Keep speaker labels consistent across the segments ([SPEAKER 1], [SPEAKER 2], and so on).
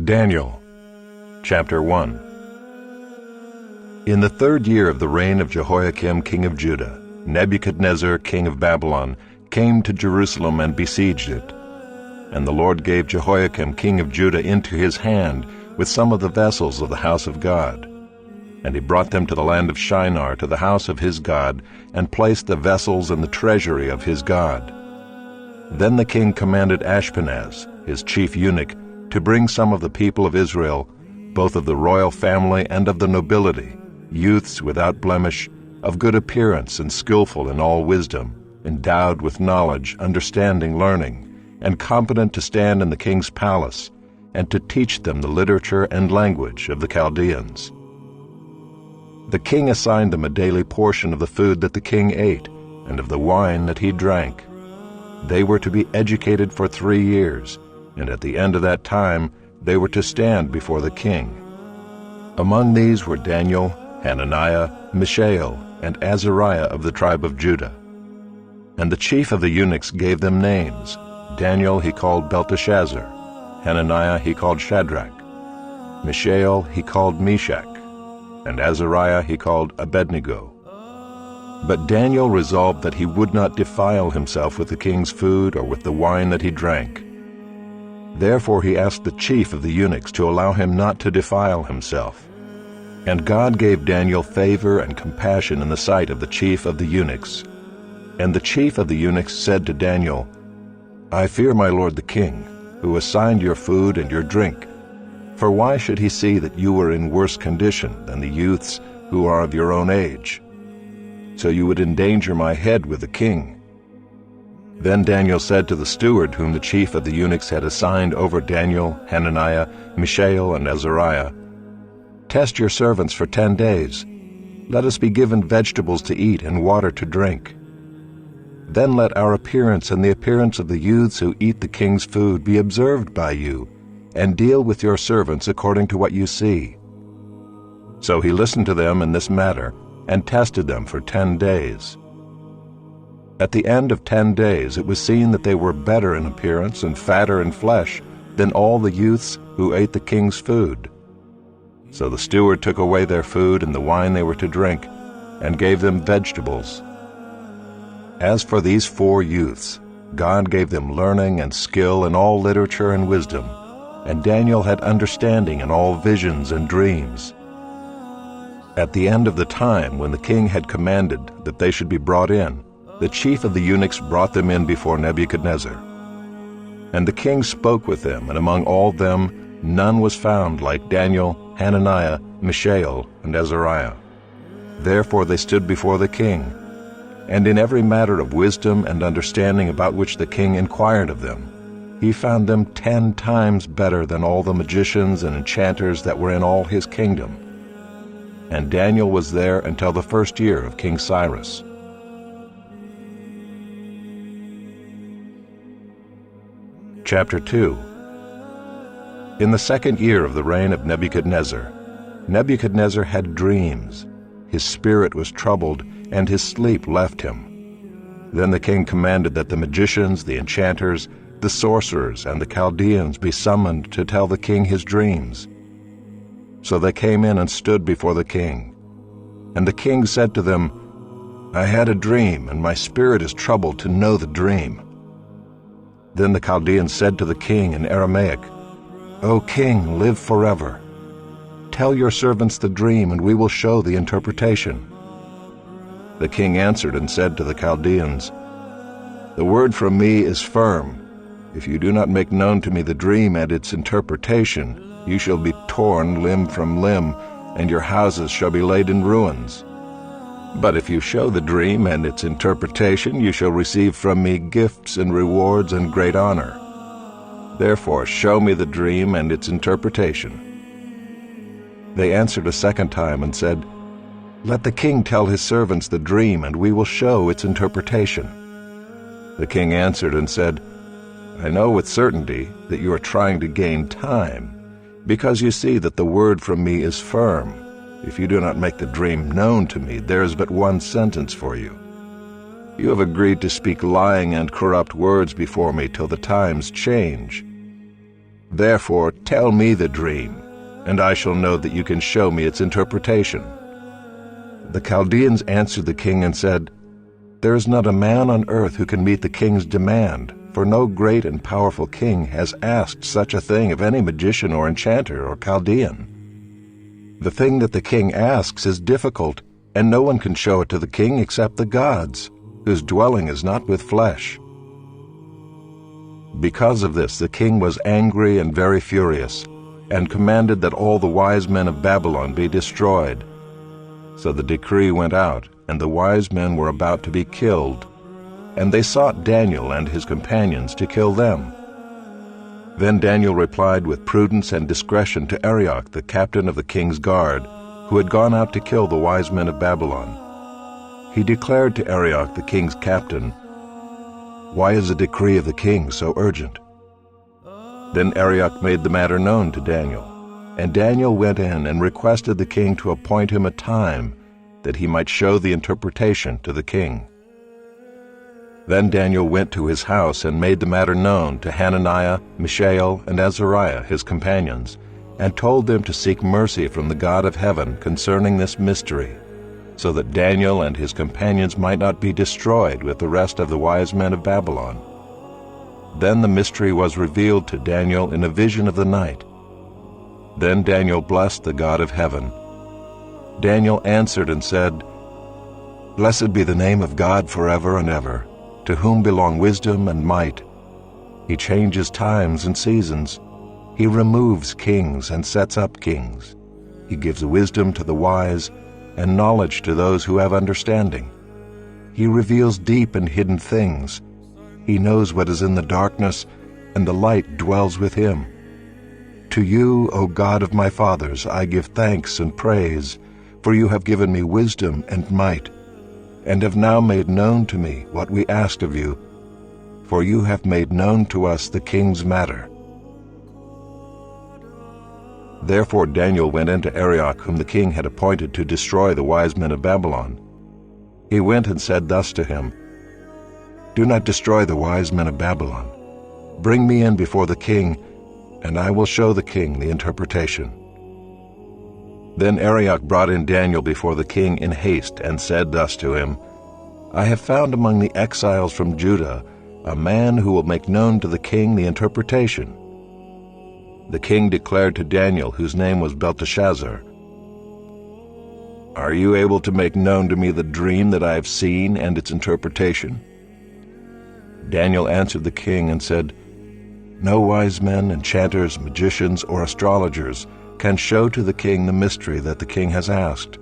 [SPEAKER 1] Daniel, chapter 1. In the 3rd year of the reign of Jehoiakim king of Judah, Nebuchadnezzar king of Babylon came to Jerusalem and besieged it. And the Lord gave Jehoiakim king of Judah into his hand with some of the vessels of the house of God. And he brought them to the land of Shinar, to the house of his God, and placed the vessels in the treasury of his God. Then the king commanded Ashpenaz, his chief eunuch, to bring some of the people of Israel, both of the royal family and of the nobility, youths without blemish, of good appearance and skillful in all wisdom, endowed with knowledge, understanding, learning, and competent to stand in the king's palace, and to teach them the literature and language of the Chaldeans. The king assigned them a daily portion of the food that the king ate, and of the wine that he drank. They were to be educated for 3 years, and at the end of that time they were to stand before the king. Among these were Daniel, Hananiah, Mishael, and Azariah of the tribe of Judah. And the chief of the eunuchs gave them names. Daniel he called Belteshazzar, Hananiah he called Shadrach, Mishael he called Meshach, and Azariah he called Abednego. But Daniel resolved that he would not defile himself with the king's food or with the wine that he drank. Therefore he asked the chief of the eunuchs to allow him not to defile himself. And God gave Daniel favor and compassion in the sight of the chief of the eunuchs. And the chief of the eunuchs said to Daniel, I fear my lord the king, who assigned your food and your drink. For why should he see that you were in worse condition than the youths who are of your own age? So you would endanger my head with the king. Then Daniel said to the steward whom the chief of the eunuchs had assigned over Daniel, Hananiah, Mishael, and Azariah, Test your servants for 10 days. Let us be given vegetables to eat and water to drink. Then let our appearance and the appearance of the youths who eat the king's food be observed by you, and deal with your servants according to what you see. So he listened to them in this matter, and tested them for 10 days. At the end of 10 days it was seen that they were better in appearance and fatter in flesh than all the youths who ate the king's food. So the steward took away their food and the wine they were to drink, and gave them vegetables. As for these 4 youths, God gave them learning and skill in all literature and wisdom, and Daniel had understanding in all visions and dreams. At the end of the time when the king had commanded that they should be brought in, the chief of the eunuchs brought them in before Nebuchadnezzar. And the king spoke with them, and among all them none was found like Daniel, Hananiah, Mishael, and Azariah. Therefore they stood before the king, and in every matter of wisdom and understanding about which the king inquired of them, he found them 10 times better than all the magicians and enchanters that were in all his kingdom. And Daniel was there until the 1st year of King Cyrus. Chapter 2. In the 2nd year of the reign of Nebuchadnezzar, Nebuchadnezzar had dreams. His spirit was troubled, and his sleep left him. Then the king commanded that the magicians, the enchanters, the sorcerers, and the Chaldeans be summoned to tell the king his dreams. So they came in and stood before the king. And the king said to them, I had a dream, and my spirit is troubled to know the dream. Then the Chaldeans said to the king in Aramaic, O king, live forever. Tell your servants the dream, and we will show the interpretation. The king answered and said to the Chaldeans, The word from me is firm. If you do not make known to me the dream and its interpretation, you shall be torn limb from limb, and your houses shall be laid in ruins. But if you show the dream and its interpretation, you shall receive from me gifts and rewards and great honor. Therefore show me the dream and its interpretation. They answered a 2nd time and said, Let the king tell his servants the dream, and we will show its interpretation. The king answered and said, I know with certainty that you are trying to gain time, because you see that the word from me is firm. If you do not make the dream known to me, there is but one sentence for you. You have agreed to speak lying and corrupt words before me till the times change. Therefore tell me the dream, and I shall know that you can show me its interpretation." The Chaldeans answered the king and said, "There is not a man on earth who can meet the king's demand, for no great and powerful king has asked such a thing of any magician or enchanter or Chaldean. The thing that the king asks is difficult, and no one can show it to the king except the gods, whose dwelling is not with flesh." Because of this the king was angry and very furious, and commanded that all the wise men of Babylon be destroyed. So the decree went out, and the wise men were about to be killed, and they sought Daniel and his companions to kill them. Then Daniel replied with prudence and discretion to Arioch, the captain of the king's guard, who had gone out to kill the wise men of Babylon. He declared to Arioch, the king's captain, "Why is the decree of the king so urgent?" Then Arioch made the matter known to Daniel, and Daniel went in and requested the king to appoint him a time that he might show the interpretation to the king. Then Daniel went to his house and made the matter known to Hananiah, Mishael, and Azariah, his companions, and told them to seek mercy from the God of heaven concerning this mystery, so that Daniel and his companions might not be destroyed with the rest of the wise men of Babylon. Then the mystery was revealed to Daniel in a vision of the night. Then Daniel blessed the God of heaven. Daniel answered and said, "Blessed be the name of God forever and ever, to whom belong wisdom and might. He changes times and seasons. He removes kings and sets up kings. He gives wisdom to the wise and knowledge to those who have understanding. He reveals deep and hidden things. He knows what is in the darkness, and the light dwells with him. To you, O God of my fathers, I give thanks and praise, for you have given me wisdom and might, and have now made known to me what we asked of you, for you have made known to us the king's matter." Therefore Daniel went into Arioch, whom the king had appointed to destroy the wise men of Babylon. He went and said thus to him, "Do not destroy the wise men of Babylon. Bring me in before the king, and I will show the king the interpretation." Then Arioch brought in Daniel before the king in haste, and said thus to him, "I have found among the exiles from Judah a man who will make known to the king the interpretation." The king declared to Daniel, whose name was Belteshazzar, "Are you able to make known to me the dream that I have seen and its interpretation?" Daniel answered the king and said, "No wise men, enchanters, magicians, or astrologers can show to the king the mystery that the king has asked.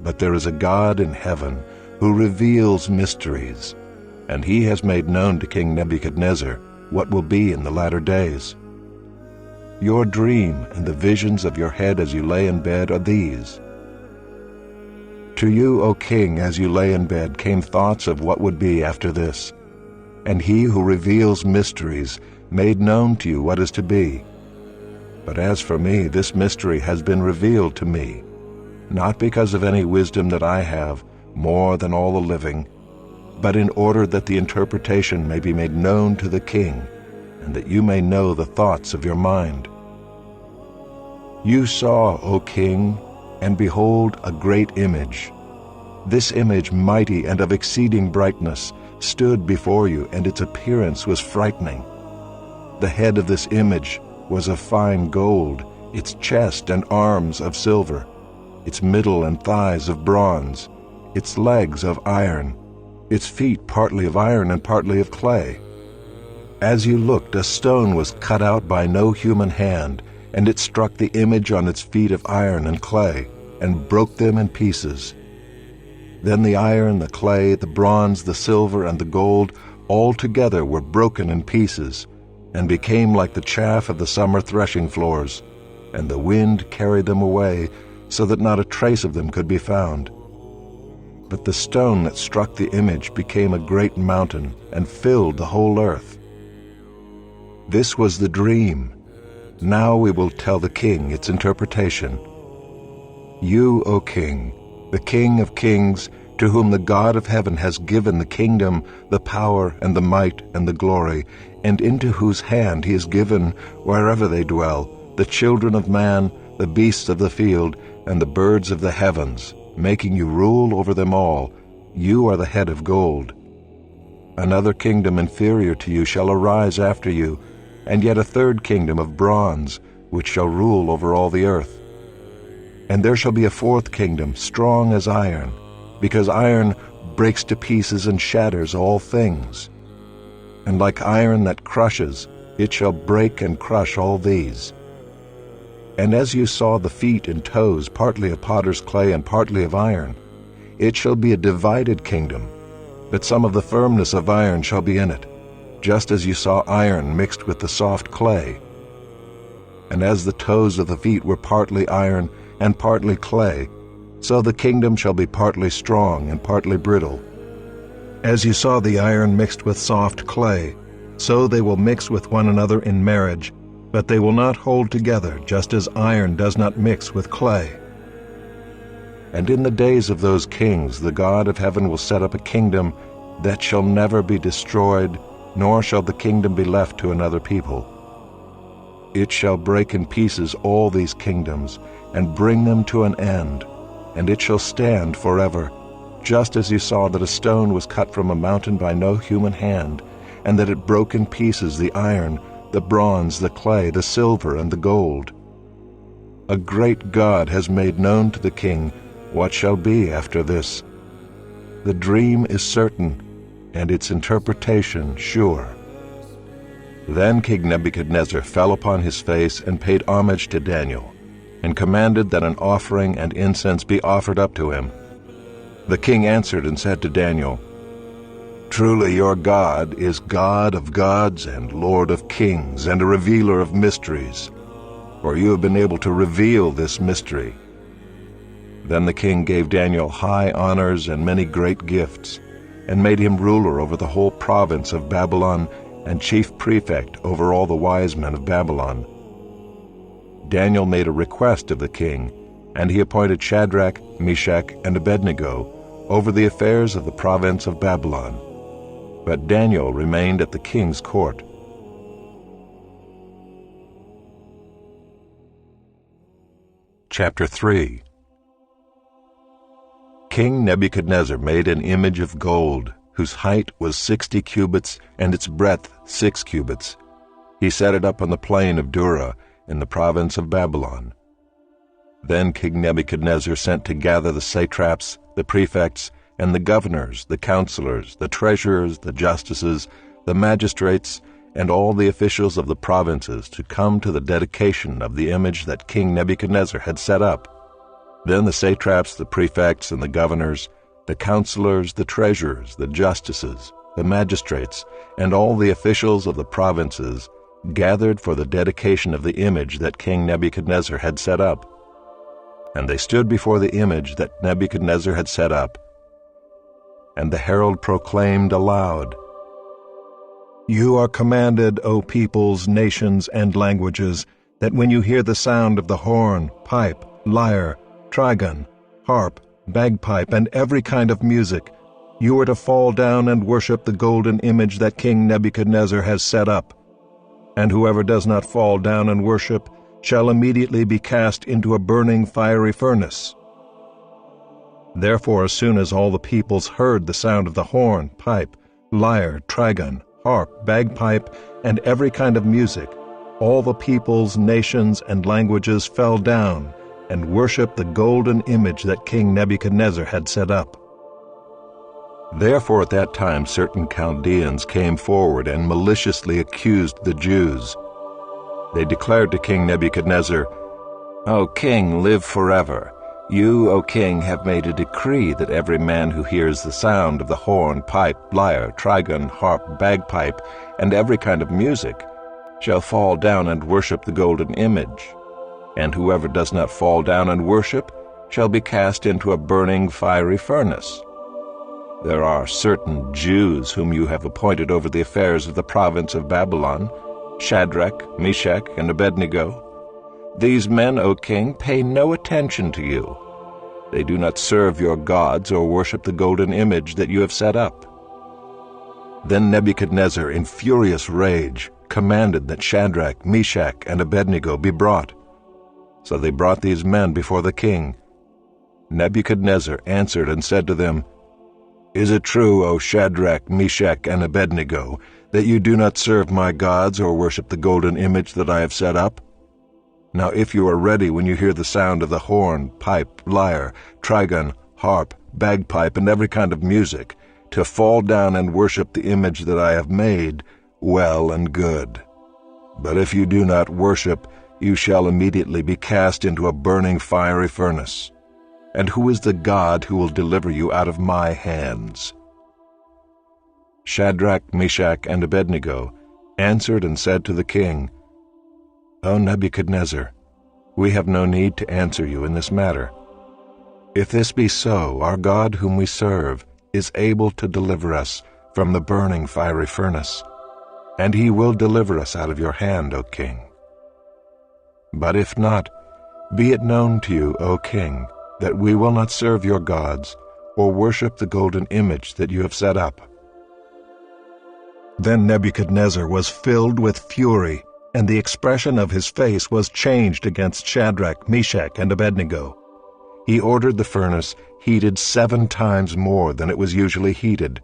[SPEAKER 1] But there is a God in heaven who reveals mysteries, and he has made known to King Nebuchadnezzar what will be in the latter days. Your dream and the visions of your head as you lay in bed are these. To you, O king, as you lay in bed, came thoughts of what would be after this, and he who reveals mysteries made known to you what is to be. But as for me, this mystery has been revealed to me, not because of any wisdom that I have more than all the living, but in order that the interpretation may be made known to the king, and that you may know the thoughts of your mind. You saw, O king, and behold, a great image. This image, mighty and of exceeding brightness, stood before you, and its appearance was frightening. The head of this image was of fine gold, its chest and arms of silver, its middle and thighs of bronze, its legs of iron, its feet partly of iron and partly of clay. As you looked, a stone was cut out by no human hand, and it struck the image on its feet of iron and clay, and broke them in pieces. Then the iron, the clay, the bronze, the silver, and the gold all together were broken in pieces, and became like the chaff of the summer threshing floors, and the wind carried them away, so that not a trace of them could be found. But the stone that struck the image became a great mountain, and filled the whole earth. This was the dream. Now we will tell the king its interpretation. You, O king, the King of kings, to whom the God of heaven has given the kingdom, the power, and the might, and the glory, and into whose hand he has given, wherever they dwell, the children of man, the beasts of the field, and the birds of the heavens, making you rule over them all. You are the head of gold. Another kingdom inferior to you shall arise after you, and yet a third kingdom of bronze, which shall rule over all the earth. And there shall be a fourth kingdom, strong as iron, because iron breaks to pieces and shatters all things. And like iron that crushes, it shall break and crush all these. And as you saw the feet and toes, partly of potter's clay and partly of iron, it shall be a divided kingdom, but some of the firmness of iron shall be in it, just as you saw iron mixed with the soft clay. And as the toes of the feet were partly iron and partly clay, so the kingdom shall be partly strong and partly brittle. As you saw the iron mixed with soft clay, so they will mix with one another in marriage, but they will not hold together, just as iron does not mix with clay. And in the days of those kings the God of heaven will set up a kingdom that shall never be destroyed, nor shall the kingdom be left to another people. It shall break in pieces all these kingdoms, and bring them to an end, and it shall stand forever, just as you saw that a stone was cut from a mountain by no human hand, and that it broke in pieces the iron, the bronze, the clay, the silver, and the gold. A great God has made known to the king what shall be after this. The dream is certain, and its interpretation sure. Then King Nebuchadnezzar fell upon his face and paid homage to Daniel, and commanded that an offering and incense be offered up to him. The king answered and said to Daniel, "Truly your God is God of gods and Lord of kings, and a revealer of mysteries, for you have been able to reveal this mystery." Then the king gave Daniel high honors and many great gifts, and made him ruler over the whole province of Babylon and chief prefect over all the wise men of Babylon. Daniel made a request of the king, and he appointed Shadrach, Meshach, and Abednego over the affairs of the province of Babylon. But Daniel remained at the king's court. Chapter 3. King Nebuchadnezzar made an image of gold, whose height was 60 cubits, and its breadth 6 cubits. He set it up on the plain of Dura, in the province of Babylon. Then King Nebuchadnezzar sent to gather the satraps, the prefects, and the governors, the counselors, the treasurers, the justices, the magistrates, and all the officials of the provinces to come to the dedication of the image that King Nebuchadnezzar had set up. Then the satraps, the prefects, and the governors, the counselors, the treasurers, the justices, the magistrates, and all the officials of the provinces gathered for the dedication of the image that King Nebuchadnezzar had set up. And they stood before the image that Nebuchadnezzar had set up. And the herald proclaimed aloud, "You are commanded, O peoples, nations, and languages, that when you hear the sound of the horn, pipe, lyre, trigon, harp, bagpipe, and every kind of music, you are to fall down and worship the golden image that King Nebuchadnezzar has set up. And whoever does not fall down and worship shall immediately be cast into a burning fiery furnace." Therefore, as soon as all the peoples heard the sound of the horn, pipe, lyre, trigon, harp, bagpipe, and every kind of music, all the peoples, nations, and languages fell down and worshipped the golden image that King Nebuchadnezzar had set up. Therefore at that time certain Chaldeans came forward and maliciously accused the Jews. They declared to King Nebuchadnezzar, "O king, live forever. You, O king, have made a decree that every man who hears the sound of the horn, pipe, lyre, trigon, harp, bagpipe, and every kind of music shall fall down and worship the golden image. And whoever does not fall down and worship shall be cast into a burning fiery furnace. There are certain Jews whom you have appointed over the affairs of the province of Babylon, Shadrach, Meshach, and Abednego. These men, O king, pay no attention to you. They do not serve your gods or worship the golden image that you have set up." Then Nebuchadnezzar, in furious rage, commanded that Shadrach, Meshach, and Abednego be brought. So they brought these men before the king. Nebuchadnezzar answered and said to them, "Is it true, O Shadrach, Meshach, and Abednego, that you do not serve my gods or worship the golden image that I have set up? Now if you are ready when you hear the sound of the horn, pipe, lyre, trigon, harp, bagpipe, and every kind of music, to fall down and worship the image that I have made, well and good. But if you do not worship, you shall immediately be cast into a burning fiery furnace. And who is the God who will deliver you out of my hands?" Shadrach, Meshach, and Abednego answered and said to the king, "O Nebuchadnezzar, we have no need to answer you in this matter. If this be so, our God whom we serve is able to deliver us from the burning fiery furnace, and he will deliver us out of your hand, O king. But if not, be it known to you, O king, that we will not serve your gods or worship the golden image that you have set up." Then Nebuchadnezzar was filled with fury, and the expression of his face was changed against Shadrach, Meshach, and Abednego. He ordered the furnace heated 7 times more than it was usually heated,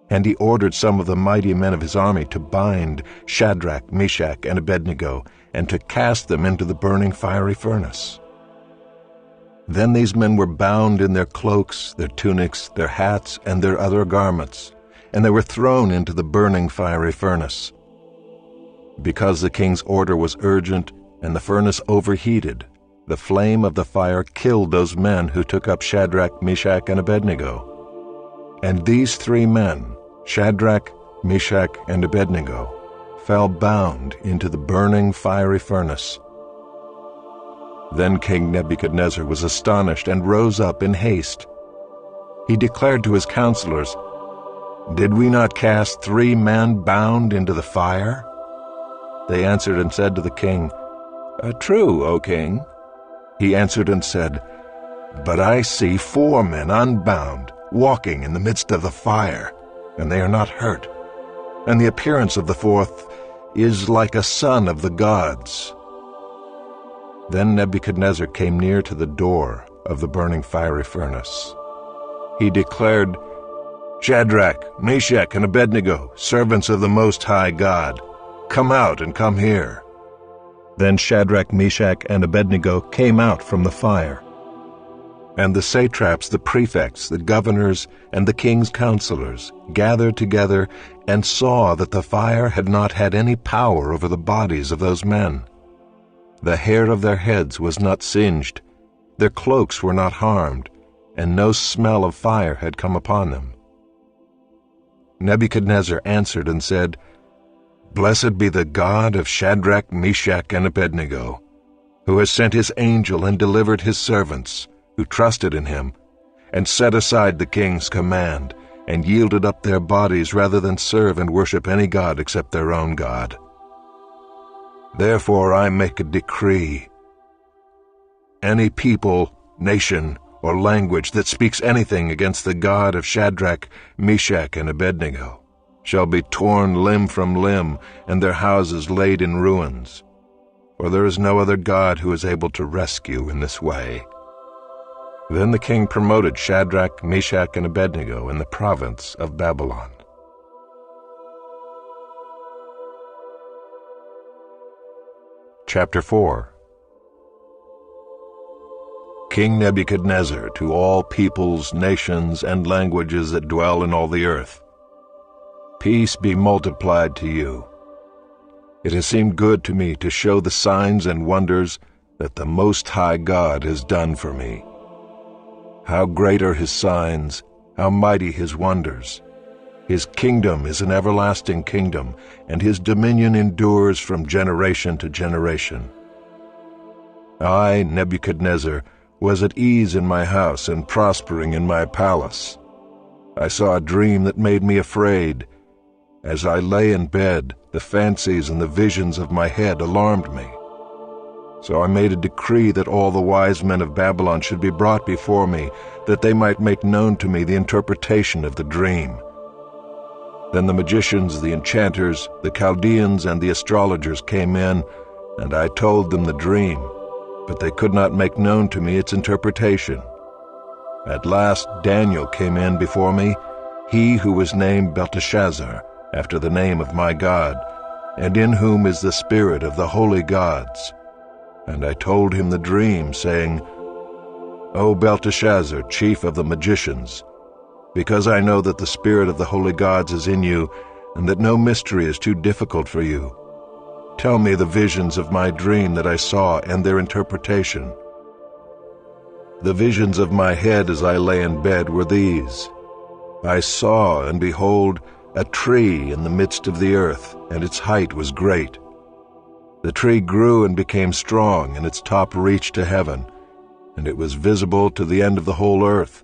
[SPEAKER 1] and he ordered some of the mighty men of his army to bind Shadrach, Meshach, and Abednego, and to cast them into the burning fiery furnace. Then these men were bound in their cloaks, their tunics, their hats, and their other garments, and they were thrown into the burning fiery furnace. Because the king's order was urgent and the furnace overheated, the flame of the fire killed those men who took up Shadrach, Meshach, and Abednego. And these 3 men, Shadrach, Meshach, and Abednego, fell bound into the burning fiery furnace. Then King Nebuchadnezzar was astonished and rose up in haste. He declared to his counselors, "Did we not cast 3 men bound into the fire?" They answered and said to the king, "True, O king." He answered and said, "But I see 4 men unbound, walking in the midst of the fire, and they are not hurt. And the appearance of the 4th is like a son of the gods." Then Nebuchadnezzar came near to the door of the burning fiery furnace. He declared, "Shadrach, Meshach, and Abednego, servants of the Most High God, come out and come here." Then Shadrach, Meshach, and Abednego came out from the fire. And the satraps, the prefects, the governors, and the king's counselors gathered together and saw that the fire had not had any power over the bodies of those men. The hair of their heads was not singed, their cloaks were not harmed, and no smell of fire had come upon them. Nebuchadnezzar answered and said, "Blessed be the God of Shadrach, Meshach, and Abednego, who has sent his angel and delivered his servants, who trusted in him, and set aside the king's command, and yielded up their bodies rather than serve and worship any god except their own God. Therefore I make a decree. Any people, nation, or language that speaks anything against the God of Shadrach, Meshach, and Abednego shall be torn limb from limb, and their houses laid in ruins. For there is no other God who is able to rescue in this way." Then the king promoted Shadrach, Meshach, and Abednego in the province of Babylon. Chapter 4. King Nebuchadnezzar, to all peoples, nations, and languages that dwell in all the earth: Peace be multiplied to you. It has seemed good to me to show the signs and wonders that the Most High God has done for me. How great are his signs, how mighty his wonders! His kingdom is an everlasting kingdom, and his dominion endures from generation to generation. I, Nebuchadnezzar, was at ease in my house and prospering in my palace. I saw a dream that made me afraid. As I lay in bed, the fancies and the visions of my head alarmed me. So I made a decree that all the wise men of Babylon should be brought before me, that they might make known to me the interpretation of the dream. Then the magicians, the enchanters, the Chaldeans, and the astrologers came in, and I told them the dream, but they could not make known to me its interpretation. At last Daniel came in before me, he who was named Belteshazzar, after the name of my God, and in whom is the spirit of the holy gods. And I told him the dream, saying, O Belteshazzar, chief of the magicians, because I know that the spirit of the holy gods is in you, and that no mystery is too difficult for you, tell me the visions of my dream that I saw and their interpretation. The visions of my head as I lay in bed were these. I saw, and behold, a tree in the midst of the earth, and its height was great. The tree grew and became strong, and its top reached to heaven, and it was visible to the end of the whole earth.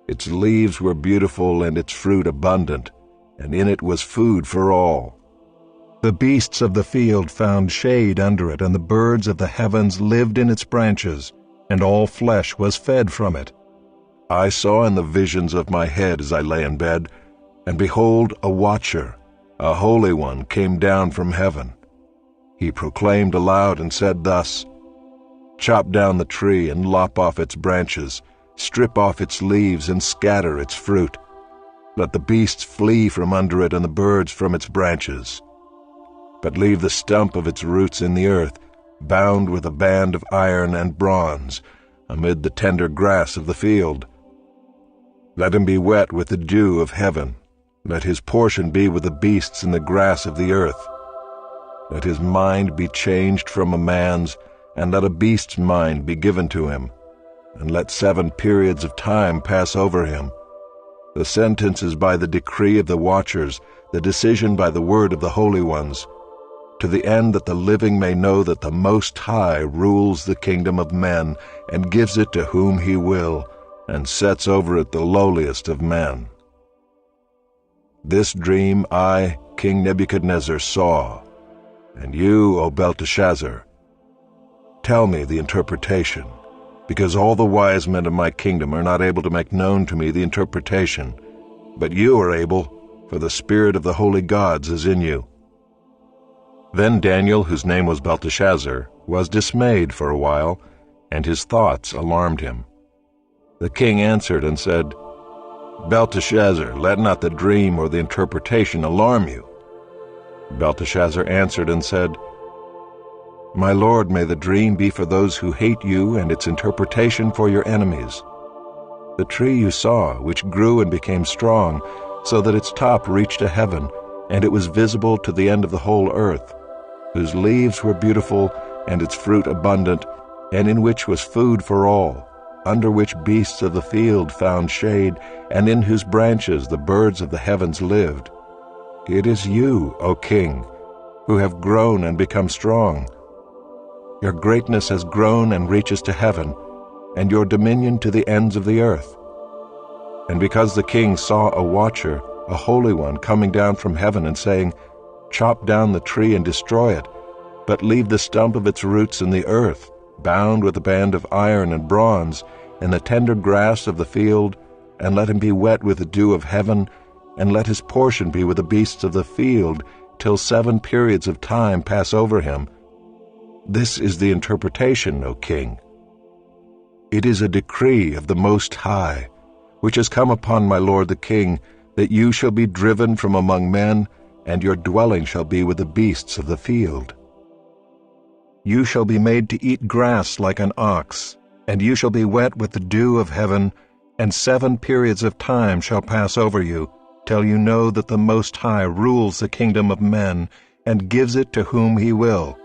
[SPEAKER 1] Its leaves were beautiful and its fruit abundant, and in it was food for all. The beasts of the field found shade under it, and the birds of the heavens lived in its branches, and all flesh was fed from it. I saw in the visions of my head as I lay in bed, and behold, a watcher, a holy one, came down from heaven. He proclaimed aloud and said thus, Chop down the tree and lop off its branches, strip off its leaves and scatter its fruit. Let the beasts flee from under it and the birds from its branches. But leave the stump of its roots in the earth, bound with a band of iron and bronze, amid the tender grass of the field. Let him be wet with the dew of heaven. Let his portion be with the beasts in the grass of the earth. Let his mind be changed from a man's, and let a beast's mind be given to him. And let 7 periods of time pass over him. The sentence is by the decree of the watchers, the decision by the word of the holy ones, to the end that the living may know that the Most High rules the kingdom of men, and gives it to whom he will, and sets over it the lowliest of men. This dream I, King Nebuchadnezzar, saw, and you, O Belteshazzar, tell me the interpretation, because all the wise men of my kingdom are not able to make known to me the interpretation, but you are able, for the spirit of the holy gods is in you. Then Daniel, whose name was Belteshazzar, was dismayed for a while, and his thoughts alarmed him. The king answered and said, Belteshazzar, let not the dream or the interpretation alarm you. Belteshazzar answered and said, My lord, may the dream be for those who hate you, and its interpretation for your enemies. The tree you saw, which grew and became strong, so that its top reached to heaven, and it was visible to the end of the whole earth, whose leaves were beautiful, and its fruit abundant, and in which was food for all, under which beasts of the field found shade, and in whose branches the birds of the heavens lived. It is you, O king, who have grown and become strong. Your greatness has grown and reaches to heaven, and your dominion to the ends of the earth. And because the king saw a watcher, a holy one, coming down from heaven and saying, Chop down the tree and destroy it, but leave the stump of its roots in the earth, bound with a band of iron and bronze, in the tender grass of the field, and let him be wet with the dew of heaven, and let his portion be with the beasts of the field, till 7 periods of time pass over him. This is the interpretation, O king. It is a decree of the Most High, which has come upon my lord the king, that you shall be driven from among men, and your dwelling shall be with the beasts of the field. You shall be made to eat grass like an ox, and you shall be wet with the dew of heaven, and 7 periods of time shall pass over you, till you know that the Most High rules the kingdom of men, and gives it to whom he will.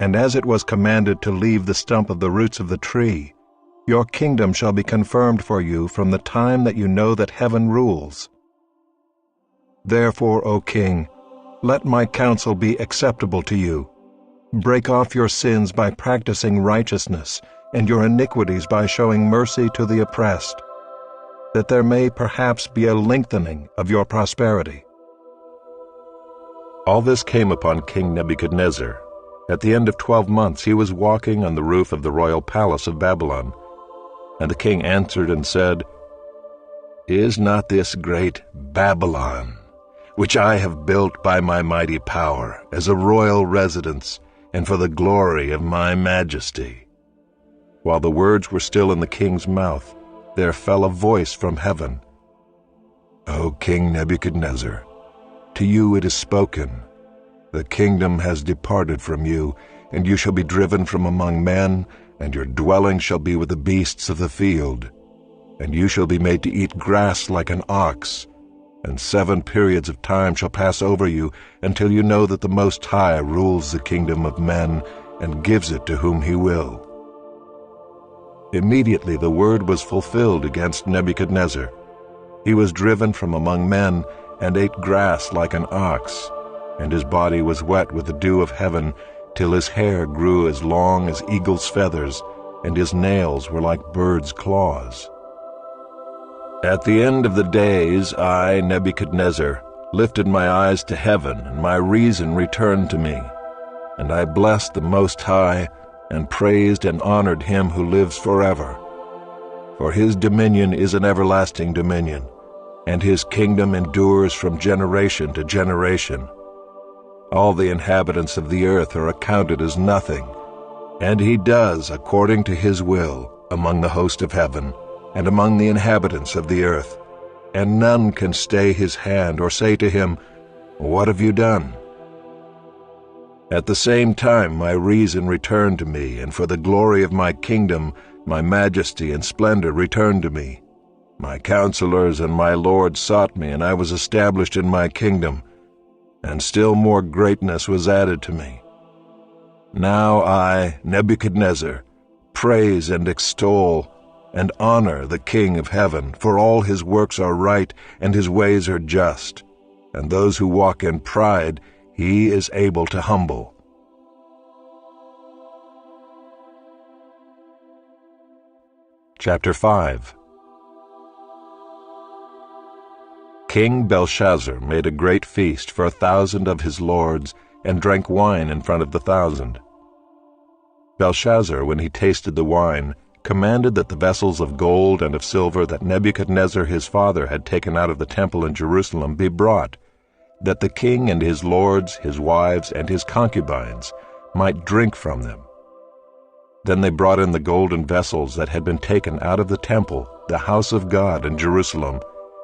[SPEAKER 1] And as it was commanded to leave the stump of the roots of the tree, your kingdom shall be confirmed for you from the time that you know that heaven rules. Therefore, O king, let my counsel be acceptable to you. Break off your sins by practicing righteousness, and your iniquities by showing mercy to the oppressed, that there may perhaps be a lengthening of your prosperity. All this came upon King Nebuchadnezzar, At the end of 12 months he was walking on the roof of the royal palace of Babylon. And the king answered and said, Is not this great Babylon, which I have built by my mighty power, as a royal residence, and for the glory of my majesty? While the words were still in the king's mouth, there fell a voice from heaven. O King Nebuchadnezzar, to you it is spoken, the kingdom has departed from you, and you shall be driven from among men, and your dwelling shall be with the beasts of the field. And you shall be made to eat grass like an ox, and 7 periods of time shall pass over you, until you know that the Most High rules the kingdom of men, and gives it to whom he will. Immediately the word was fulfilled against Nebuchadnezzar. He was driven from among men, and ate grass like an ox, and his body was wet with the dew of heaven, till his hair grew as long as eagle's feathers, and his nails were like birds' claws. At the end of the days, I, Nebuchadnezzar, lifted my eyes to heaven, and my reason returned to me. And I blessed the Most High, and praised and honored him who lives forever. For his dominion is an everlasting dominion, and his kingdom endures from generation to generation. All the inhabitants of the earth are accounted as nothing, and he does according to his will among the host of heaven, and among the inhabitants of the earth, and none can stay his hand or say to him, What have you done? At the same time my reason returned to me, and for the glory of my kingdom my majesty and splendor returned to me. My counselors and my lords sought me, and I was established in my kingdom, and still more greatness was added to me. Now I, Nebuchadnezzar, praise and extol and honor the King of heaven, for all his works are right and his ways are just, and those who walk in pride he is able to humble. Chapter 5. King Belshazzar made a great feast for 1,000 of his lords, and drank wine in front of the 1,000. Belshazzar, when he tasted the wine, commanded that the vessels of gold and of silver that Nebuchadnezzar his father had taken out of the temple in Jerusalem be brought, that the king and his lords, his wives, and his concubines might drink from them. Then they brought in the golden vessels that had been taken out of the temple, the house of God in Jerusalem,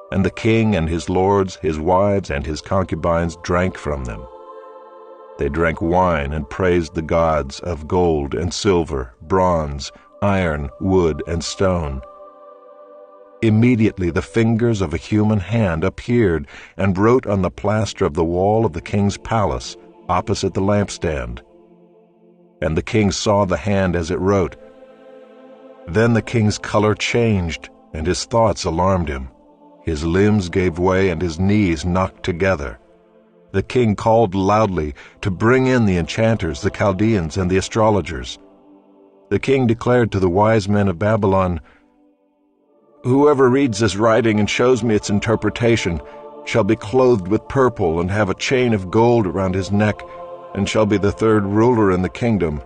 [SPEAKER 1] and the king and his lords, his wives, and his concubines drank from them. They drank wine and praised the gods of gold and silver, bronze, iron, wood, and stone. Immediately the fingers of a human hand appeared and wrote on the plaster of the wall of the king's palace, opposite the lampstand. And the king saw the hand as it wrote. Then the king's color changed, and his thoughts alarmed him. His limbs gave way, and his knees knocked together. The king called loudly to bring in the enchanters, the Chaldeans, and the astrologers. The king declared to the wise men of Babylon, Whoever reads this writing and shows me its interpretation shall be clothed with purple and have a chain of gold around his neck, and shall be the 3rd ruler in the kingdom.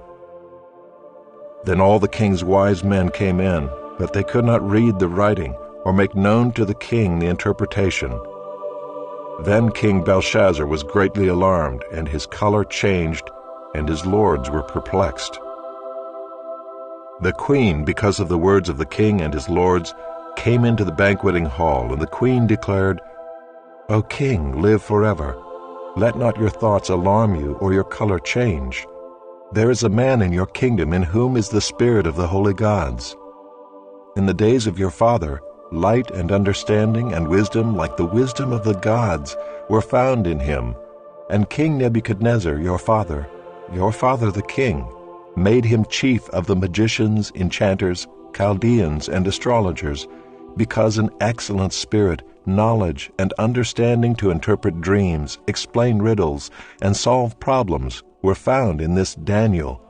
[SPEAKER 1] Then all the king's wise men came in, but they could not read the writing or make known to the king the interpretation. Then King Belshazzar was greatly alarmed, and his color changed, and his lords were perplexed. The queen, because of the words of the king and his lords, came into the banqueting hall, and the queen declared, O king, live forever. Let not your thoughts alarm you, or your color change. There is a man in your kingdom in whom is the spirit of the holy gods. In the days of your father, light and understanding and wisdom like the wisdom of the gods were found in him, and King Nebuchadnezzar, your father the king, made him chief of the magicians, enchanters, Chaldeans, and astrologers, because an excellent spirit, knowledge, and understanding to interpret dreams, explain riddles, and solve problems were found in this Daniel,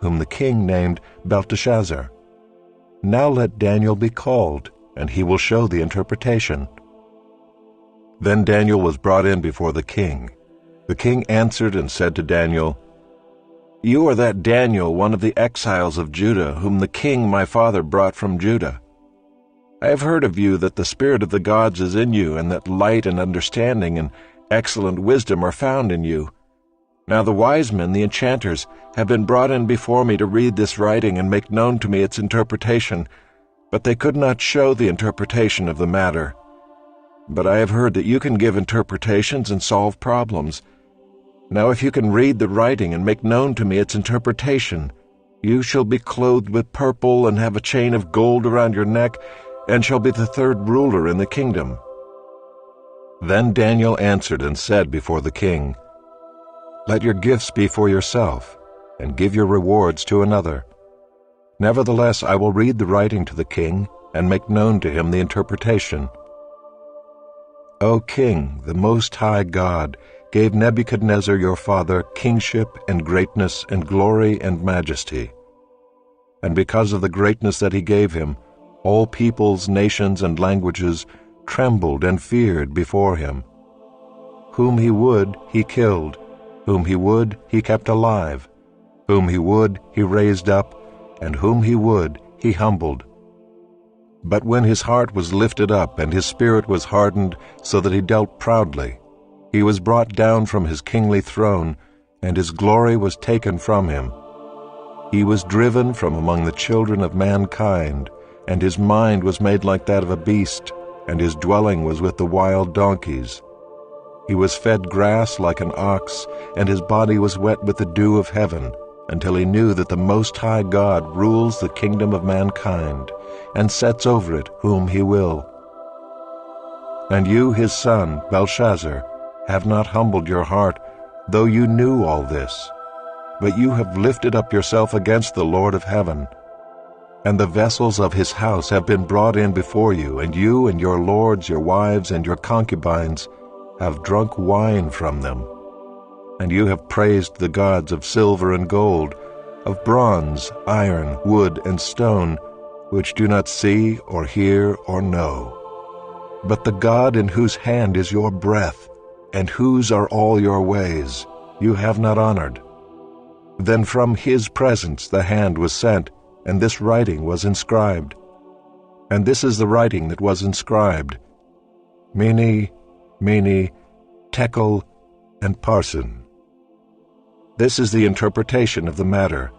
[SPEAKER 1] whom the king named Belteshazzar. Now let Daniel be called, and he will show the interpretation. Then Daniel was brought in before the king. The king answered and said to Daniel, "You are that Daniel, one of the exiles of Judah, whom the king my father brought from Judah. I have heard of you that the spirit of the gods is in you, and that light and understanding and excellent wisdom are found in you. Now the wise men, the enchanters, have been brought in before me to read this writing and make known to me its interpretation, but they could not show the interpretation of the matter. But I have heard that you can give interpretations and solve problems. Now if you can read the writing and make known to me its interpretation, you shall be clothed with purple and have a chain of gold around your neck, and shall be the third ruler in the kingdom." Then Daniel answered and said before the king, "Let your gifts be for yourself, and give your rewards to another. Nevertheless, I will read the writing to the king, and make known to him the interpretation. O king, the Most High God gave Nebuchadnezzar your father kingship and greatness and glory and majesty. And because of the greatness that he gave him, all peoples, nations, and languages trembled and feared before him. Whom he would, he killed. Whom he would, he kept alive. Whom he would, he raised up. And whom he would, he humbled. But when his heart was lifted up and his spirit was hardened so that he dealt proudly, he was brought down from his kingly throne, and his glory was taken from him. He was driven from among the children of mankind, and his mind was made like that of a beast, and his dwelling was with the wild donkeys. He was fed grass like an ox, and his body was wet with the dew of heaven, until he knew that the Most High God rules the kingdom of mankind, and sets over it whom he will. And you, his son, Belshazzar, have not humbled your heart, though you knew all this. But you have lifted up yourself against the Lord of heaven. And the vessels of his house have been brought in before you, and you and your lords, your wives, and your concubines have drunk wine from them. And you have praised the gods of silver and gold, of bronze, iron, wood, and stone, which do not see or hear or know. But the God in whose hand is your breath, and whose are all your ways, you have not honored. Then from his presence the hand was sent, and this writing was inscribed. And this is the writing that was inscribed: Mene, Mene, Tekel, and Parsin. This is the interpretation of the matter.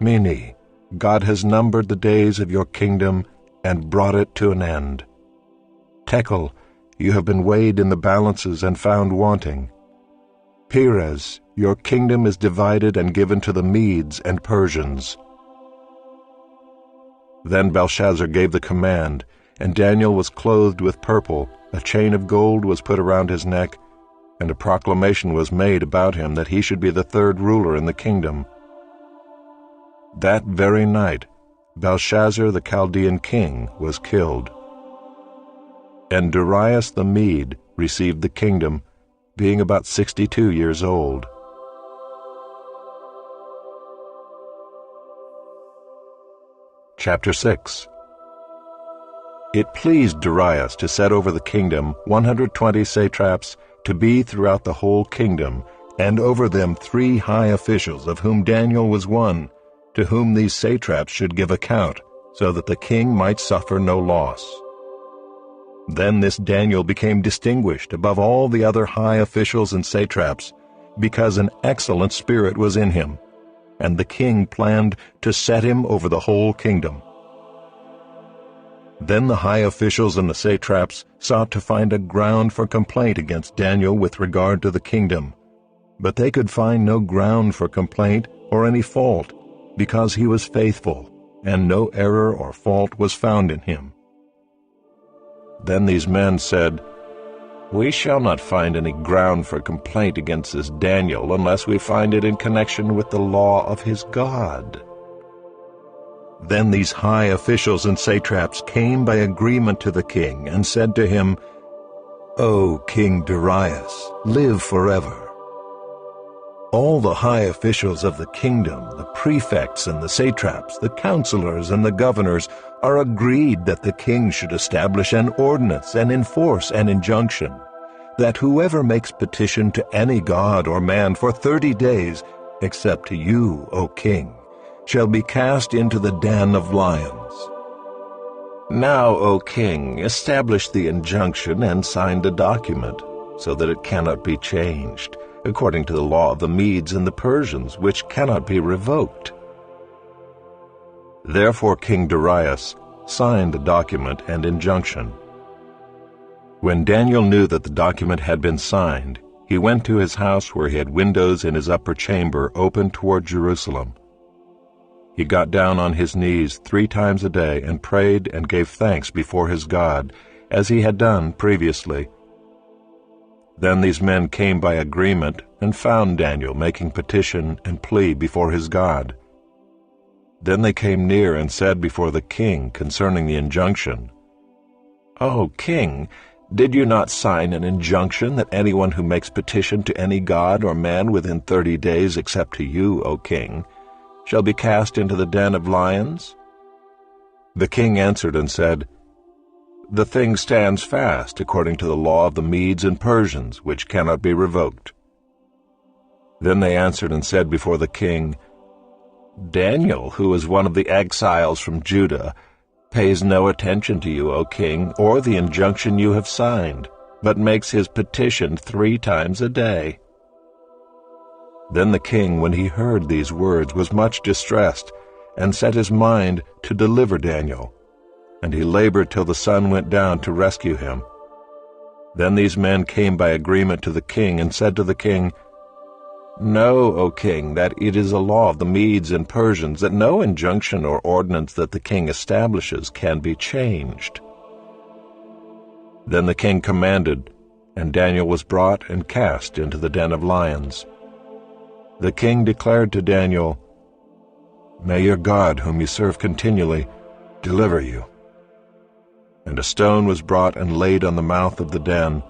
[SPEAKER 1] Mene, God has numbered the days of your kingdom and brought it to an end. Tekel, you have been weighed in the balances and found wanting. Peres, your kingdom is divided and given to the Medes and Persians. Then Belshazzar gave the command, and Daniel was clothed with purple, a chain of gold was put around his neck, and a proclamation was made about him that he should be the third ruler in the kingdom. That very night, Belshazzar the Chaldean king was killed. And Darius the Mede received the kingdom, being about 62 years old. Chapter 6. It pleased Darius to set over the kingdom 120 satraps to be throughout the whole kingdom, and over them 3 high officials, of whom Daniel was one, to whom these satraps should give account, so that the king might suffer no loss. Then this Daniel became distinguished above all the other high officials and satraps, because an excellent spirit was in him, and the king planned to set him over the whole kingdom. Then the high officials and the satraps sought to find a ground for complaint against Daniel with regard to the kingdom, but they could find no ground for complaint or any fault, because he was faithful, and no error or fault was found in him. Then these men said, "We shall not find any ground for complaint against this Daniel unless we find it in connection with the law of his God." Then these high officials and satraps came by agreement to the king and said to him, "O King Darius, live forever." All the high officials of the kingdom, the prefects and the satraps, the counselors and the governors, are agreed that the king should establish an ordinance and enforce an injunction, that whoever makes petition to any god or man for 30 days except to you, O king, shall be cast into the den of lions. Now, O king, establish the injunction and sign the document, so that it cannot be changed, according to the law of the Medes and the Persians, which cannot be revoked. Therefore King Darius signed the document and injunction. When Daniel knew that the document had been signed, he went to his house where he had windows in his upper chamber open toward Jerusalem. He got down on his knees 3 times a day and prayed and gave thanks before his God, as he had done previously. Then these men came by agreement and found Daniel making petition and plea before his God. Then they came near and said before the king concerning the injunction, "O king, did you not sign an injunction that anyone who makes petition to any god or man within 30 days except to you, O king, shall be cast into the den of lions?" The king answered and said, "The thing stands fast according to the law of the Medes and Persians, which cannot be revoked." Then they answered and said before the king, "Daniel, who is one of the exiles from Judah, pays no attention to you, O king, or the injunction you have signed, but makes his petition 3 times a day." Then the king, when he heard these words, was much distressed, and set his mind to deliver Daniel, and he labored till the sun went down to rescue him. Then these men came by agreement to the king, and said to the king, "Know, O king, that it is a law of the Medes and Persians that no injunction or ordinance that the king establishes can be changed." Then the king commanded, and Daniel was brought and cast into the den of lions. The king declared to Daniel, "May your God, whom you serve continually, deliver you." And a stone was brought and laid on the mouth of the den,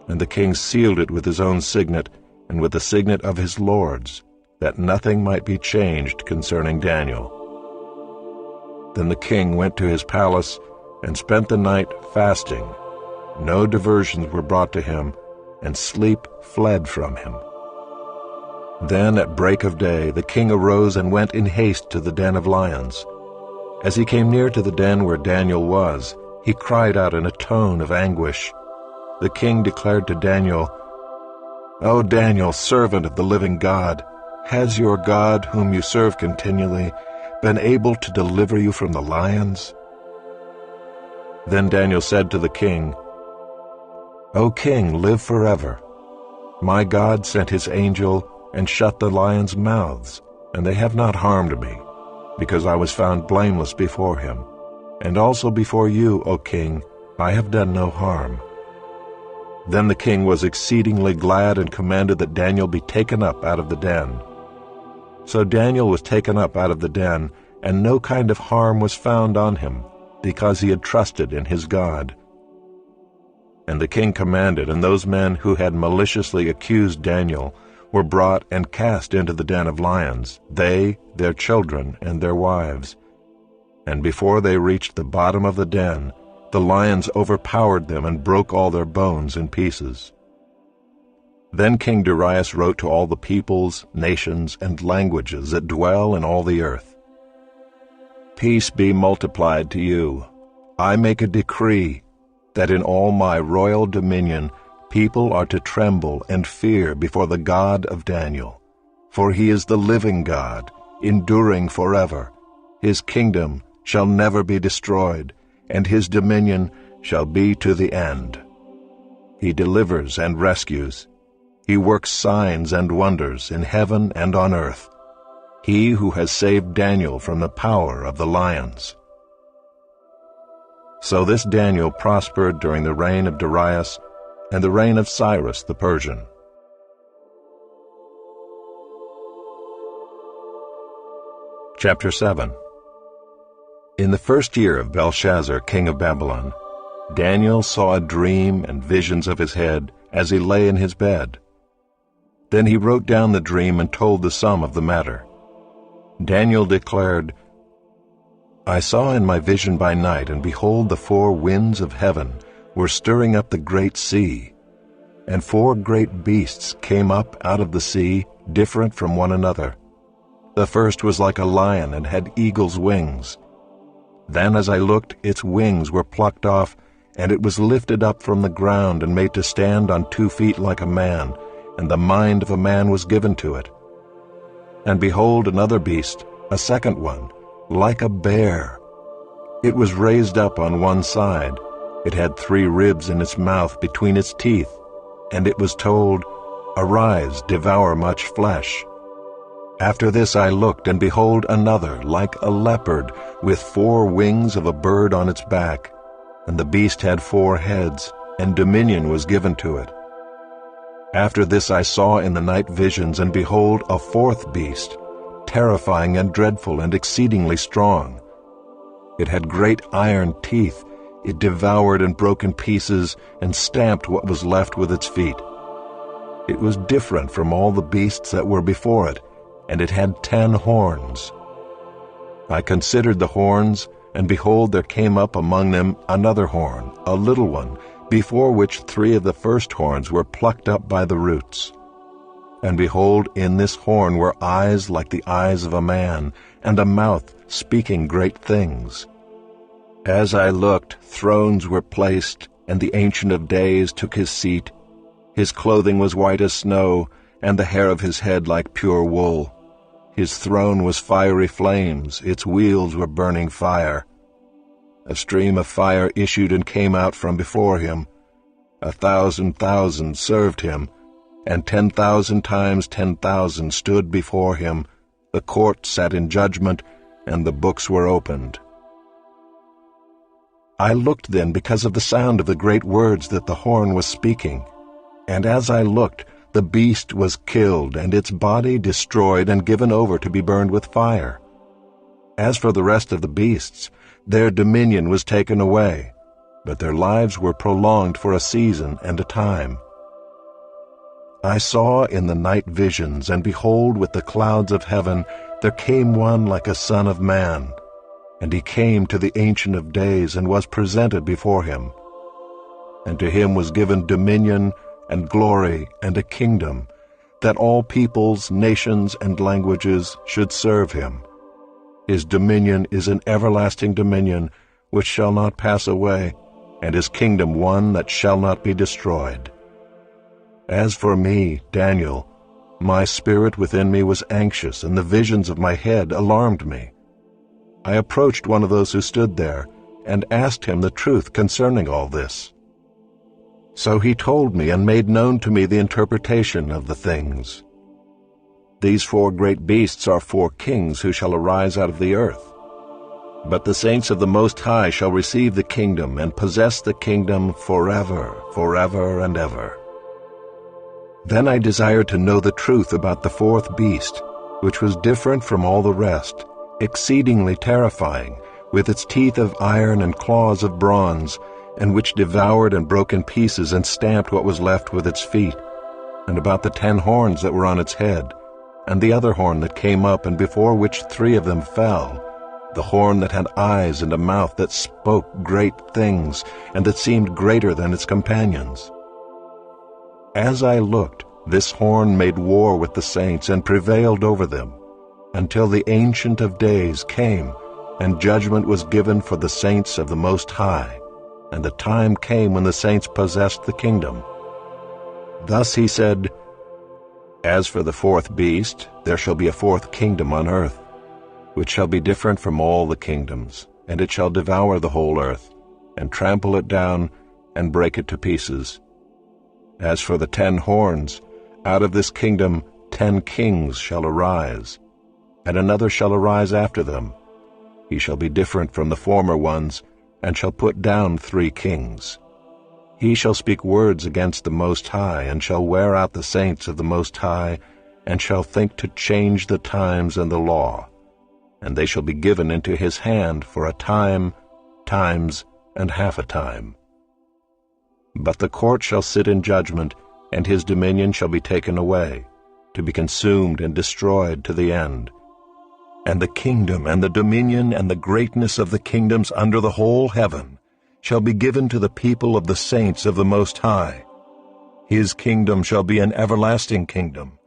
[SPEAKER 1] and the king sealed it with his own signet, and with the signet of his lords, that nothing might be changed concerning Daniel. Then the king went to his palace and spent the night fasting. No diversions were brought to him, and sleep fled from him. Then at break of day the king arose and went in haste to the den of lions. As he came near to the den where Daniel was, he cried out in a tone of anguish. The king declared to Daniel, "O Daniel, servant of the living God, has your God, whom you serve continually, been able to deliver you from the lions?" Then Daniel said to the king, "O king, live forever. My God sent his angel and shut the lions' mouths, and they have not harmed me, because I was found blameless before him. And also before you, O king, I have done no harm." Then the king was exceedingly glad and commanded that Daniel be taken up out of the den. So Daniel was taken up out of the den, and no kind of harm was found on him, because he had trusted in his God. And the king commanded, and those men who had maliciously accused Daniel were brought and cast into the den of lions, they, their children, and their wives. And before they reached the bottom of the den, the lions overpowered them and broke all their bones in pieces. Then King Darius wrote to all the peoples, nations, and languages that dwell in all the earth, "Peace be multiplied to you. I make a decree that in all my royal dominion people are to tremble and fear before the God of Daniel, for he is the living God, enduring forever. His kingdom shall never be destroyed, and his dominion shall be to the end. He delivers and rescues. He works signs and wonders in heaven and on earth. He who has saved Daniel from the power of the lions." So this Daniel prospered during the reign of Darius and the reign of Cyrus the Persian. Chapter 7. In the first year of Belshazzar, king of Babylon, Daniel saw a dream and visions of his head as he lay in his bed. Then he wrote down the dream and told the sum of the matter. Daniel declared, "I saw in my vision by night, and behold, the 4 winds of heaven were stirring up the great sea. and 4 great beasts came up out of the sea, different from one another. The first was like a lion and had eagle's wings. Then as I looked, its wings were plucked off, and it was lifted up from the ground and made to stand on 2 feet like a man, and the mind of a man was given to it. And behold, another beast, a second one, like a bear. It was raised up on one side. It had 3 ribs in its mouth between its teeth, and it was told, "Arise, devour much flesh." After this I looked, and behold another, like a leopard, with 4 wings of a bird on its back. And the beast had 4 heads, and dominion was given to it. After this I saw in the night visions, and behold, a 4th beast, terrifying and dreadful and exceedingly strong. It had great iron teeth. It devoured and broke in pieces, and stamped what was left with its feet. It was different from all the beasts that were before it, and it had 10 horns. I considered the horns, and behold, there came up among them another horn, a little one, before which 3 of the first horns were plucked up by the roots. And behold, in this horn were eyes like the eyes of a man, and a mouth speaking great things. As I looked, thrones were placed, and the Ancient of Days took his seat. His clothing was white as snow, and the hair of his head like pure wool. His throne was fiery flames, its wheels were burning fire. A stream of fire issued and came out from before him. 1,000,000 served him, and 10,000 times 10,000 stood before him. The court sat in judgment, and the books were opened. I looked then because of the sound of the great words that the horn was speaking. And as I looked, the beast was killed, and its body destroyed and given over to be burned with fire. As for the rest of the beasts, their dominion was taken away, but their lives were prolonged for a season and a time. I saw in the night visions, and behold, with the clouds of heaven there came one like a son of man. And he came to the Ancient of Days, and was presented before him. And to him was given dominion, and glory, and a kingdom, that all peoples, nations, and languages should serve him. His dominion is an everlasting dominion, which shall not pass away, and his kingdom one that shall not be destroyed. As for me, Daniel, my spirit within me was anxious, and the visions of my head alarmed me. I approached one of those who stood there, and asked him the truth concerning all this. So he told me and made known to me the interpretation of the things. These 4 great beasts are 4 kings who shall arise out of the earth. But the saints of the Most High shall receive the kingdom, and possess the kingdom forever, forever and ever. Then I desired to know the truth about the 4th beast, which was different from all the rest, exceedingly terrifying, with its teeth of iron and claws of bronze, and which devoured and broke in pieces and stamped what was left with its feet, and about the 10 horns that were on its head, and the other horn that came up, and before which 3 of them fell, the horn that had eyes and a mouth that spoke great things, and that seemed greater than its companions. As I looked, this horn made war with the saints, and prevailed over them, until the Ancient of Days came, and judgment was given for the saints of the Most High, and the time came when the saints possessed the kingdom. Thus he said, As for the 4th beast, there shall be a 4th kingdom on earth, which shall be different from all the kingdoms, and it shall devour the whole earth, and trample it down, and break it to pieces. As for the 10 horns, out of this kingdom 10 kings shall arise, and another shall arise after them. He shall be different from the former ones, and shall put down 3 kings. He shall speak words against the Most High, and shall wear out the saints of the Most High, and shall think to change the times and the law. And they shall be given into his hand for a time, times, and half a time. But the court shall sit in judgment, and his dominion shall be taken away, to be consumed and destroyed to the end. And the kingdom and the dominion and the greatness of the kingdoms under the whole heaven shall be given to the people of the saints of the Most High. His kingdom shall be an everlasting kingdom,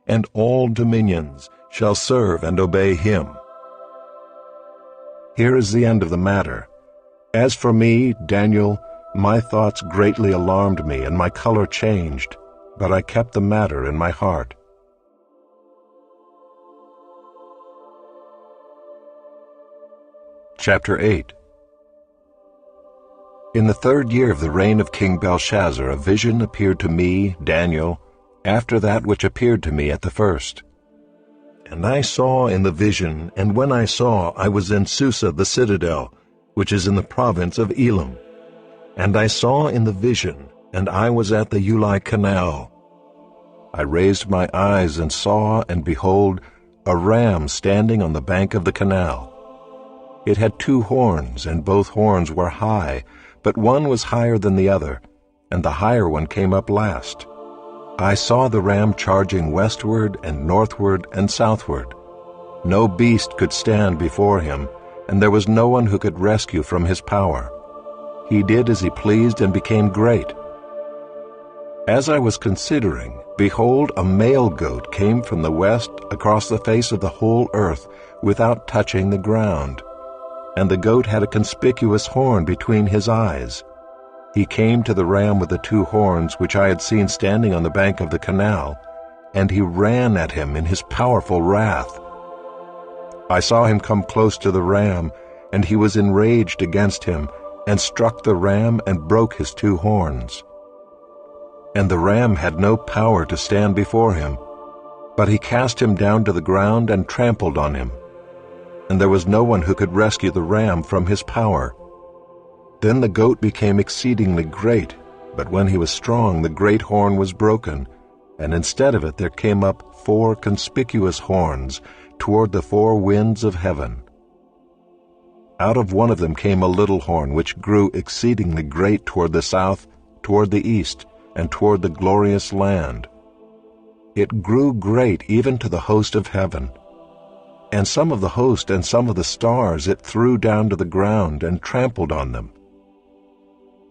[SPEAKER 1] and all dominions shall serve and obey him. Here is the end of the matter. As for me, Daniel, my thoughts greatly alarmed me, and my color changed, but I kept the matter in my heart. Chapter 8. In the 3rd year of the reign of King Belshazzar, a vision appeared to me, Daniel, after that which appeared to me at the first. And I saw in the vision, and when I saw, I was in Susa the citadel, which is in the province of Elam. And I saw in the vision, and I was at the Ulai canal. I raised my eyes and saw, and behold, a ram standing on the bank of the canal. It had 2 horns, and both horns were high, but one was higher than the other, and the higher one came up last. I saw the ram charging westward and northward and southward. No beast could stand before him, and there was no one who could rescue from his power. He did as he pleased and became great. As I was considering, behold, a male goat came from the west across the face of the whole earth without touching the ground. And the goat had a conspicuous horn between his eyes. He came to the ram with the 2 horns which I had seen standing on the bank of the canal, and he ran at him in his powerful wrath. I saw him come close to the ram, and he was enraged against him, and struck the ram and broke his 2 horns. And the ram had no power to stand before him, but he cast him down to the ground and trampled on him. And there was no one who could rescue the ram from his power. Then the goat became exceedingly great, but when he was strong, the great horn was broken, and instead of it there came up 4 conspicuous horns toward the 4 winds of heaven. Out of one of them came a little horn, which grew exceedingly great toward the south, toward the east, and toward the glorious land. It grew great even to the host of heaven. And some of the host and some of the stars it threw down to the ground and trampled on them.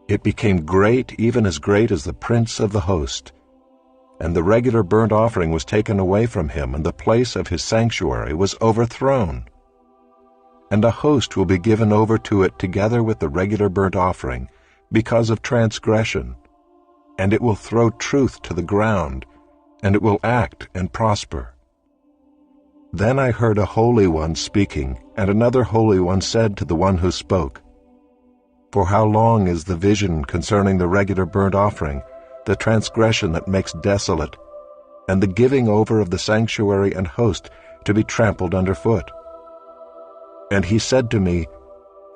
[SPEAKER 1] It became great, even as great as the prince of the host. And the regular burnt offering was taken away from him, and the place of his sanctuary was overthrown. And a host will be given over to it together with the regular burnt offering, because of transgression. And it will throw truth to the ground, and it will act and prosper. Then I heard a holy one speaking, and another holy one said to the one who spoke, For how long is the vision concerning the regular burnt offering, the transgression that makes desolate, and the giving over of the sanctuary and host to be trampled underfoot? And he said to me,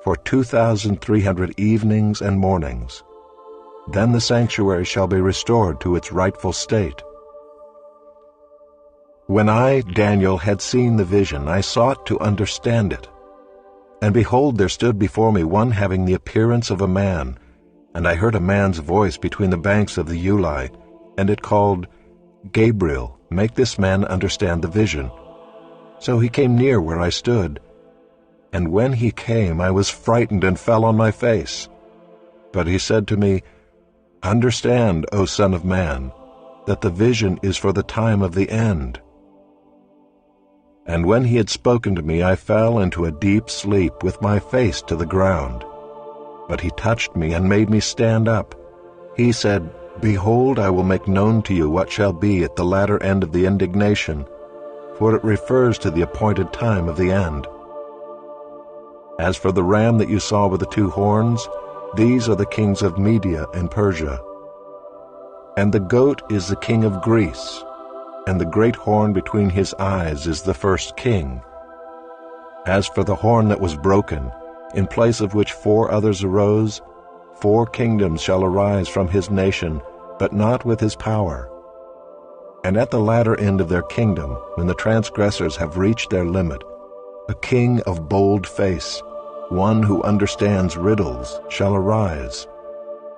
[SPEAKER 1] For 2,300 evenings and mornings. Then the sanctuary shall be restored to its rightful state. When I, Daniel, had seen the vision, I sought to understand it. And behold, there stood before me one having the appearance of a man, and I heard a man's voice between the banks of the Ulai, and it called, Gabriel, make this man understand the vision. So he came near where I stood. And when he came, I was frightened and fell on my face. But he said to me, Understand, O Son of Man, that the vision is for the time of the end. And when he had spoken to me, I fell into a deep sleep with my face to the ground. But he touched me and made me stand up. He said, Behold, I will make known to you what shall be at the latter end of the indignation, for it refers to the appointed time of the end. As for the ram that you saw with the 2 horns, these are the kings of Media and Persia. And the goat is the king of Greece, and the great horn between his eyes is the first king. As for the horn that was broken, in place of which 4 others arose, 4 kingdoms shall arise from his nation, but not with his power. And at the latter end of their kingdom, when the transgressors have reached their limit, a king of bold face, one who understands riddles, shall arise.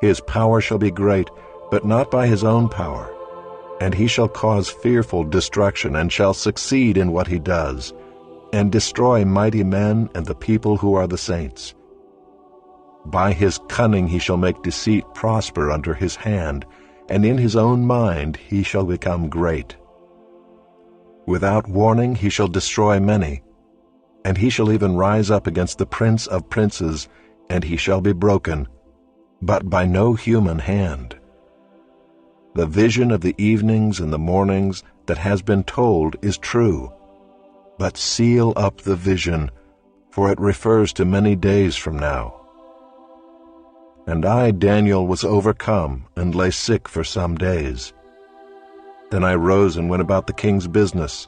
[SPEAKER 1] His power shall be great, but not by his own power. And he shall cause fearful destruction, and shall succeed in what he does, and destroy mighty men and the people who are the saints. By his cunning he shall make deceit prosper under his hand, and in his own mind he shall become great. Without warning he shall destroy many, and he shall even rise up against the prince of princes, and he shall be broken, but by no human hand. The vision of the evenings and the mornings that has been told is true, but seal up the vision, for it refers to many days from now. And I, Daniel, was overcome and lay sick for some days. Then I rose and went about the king's business,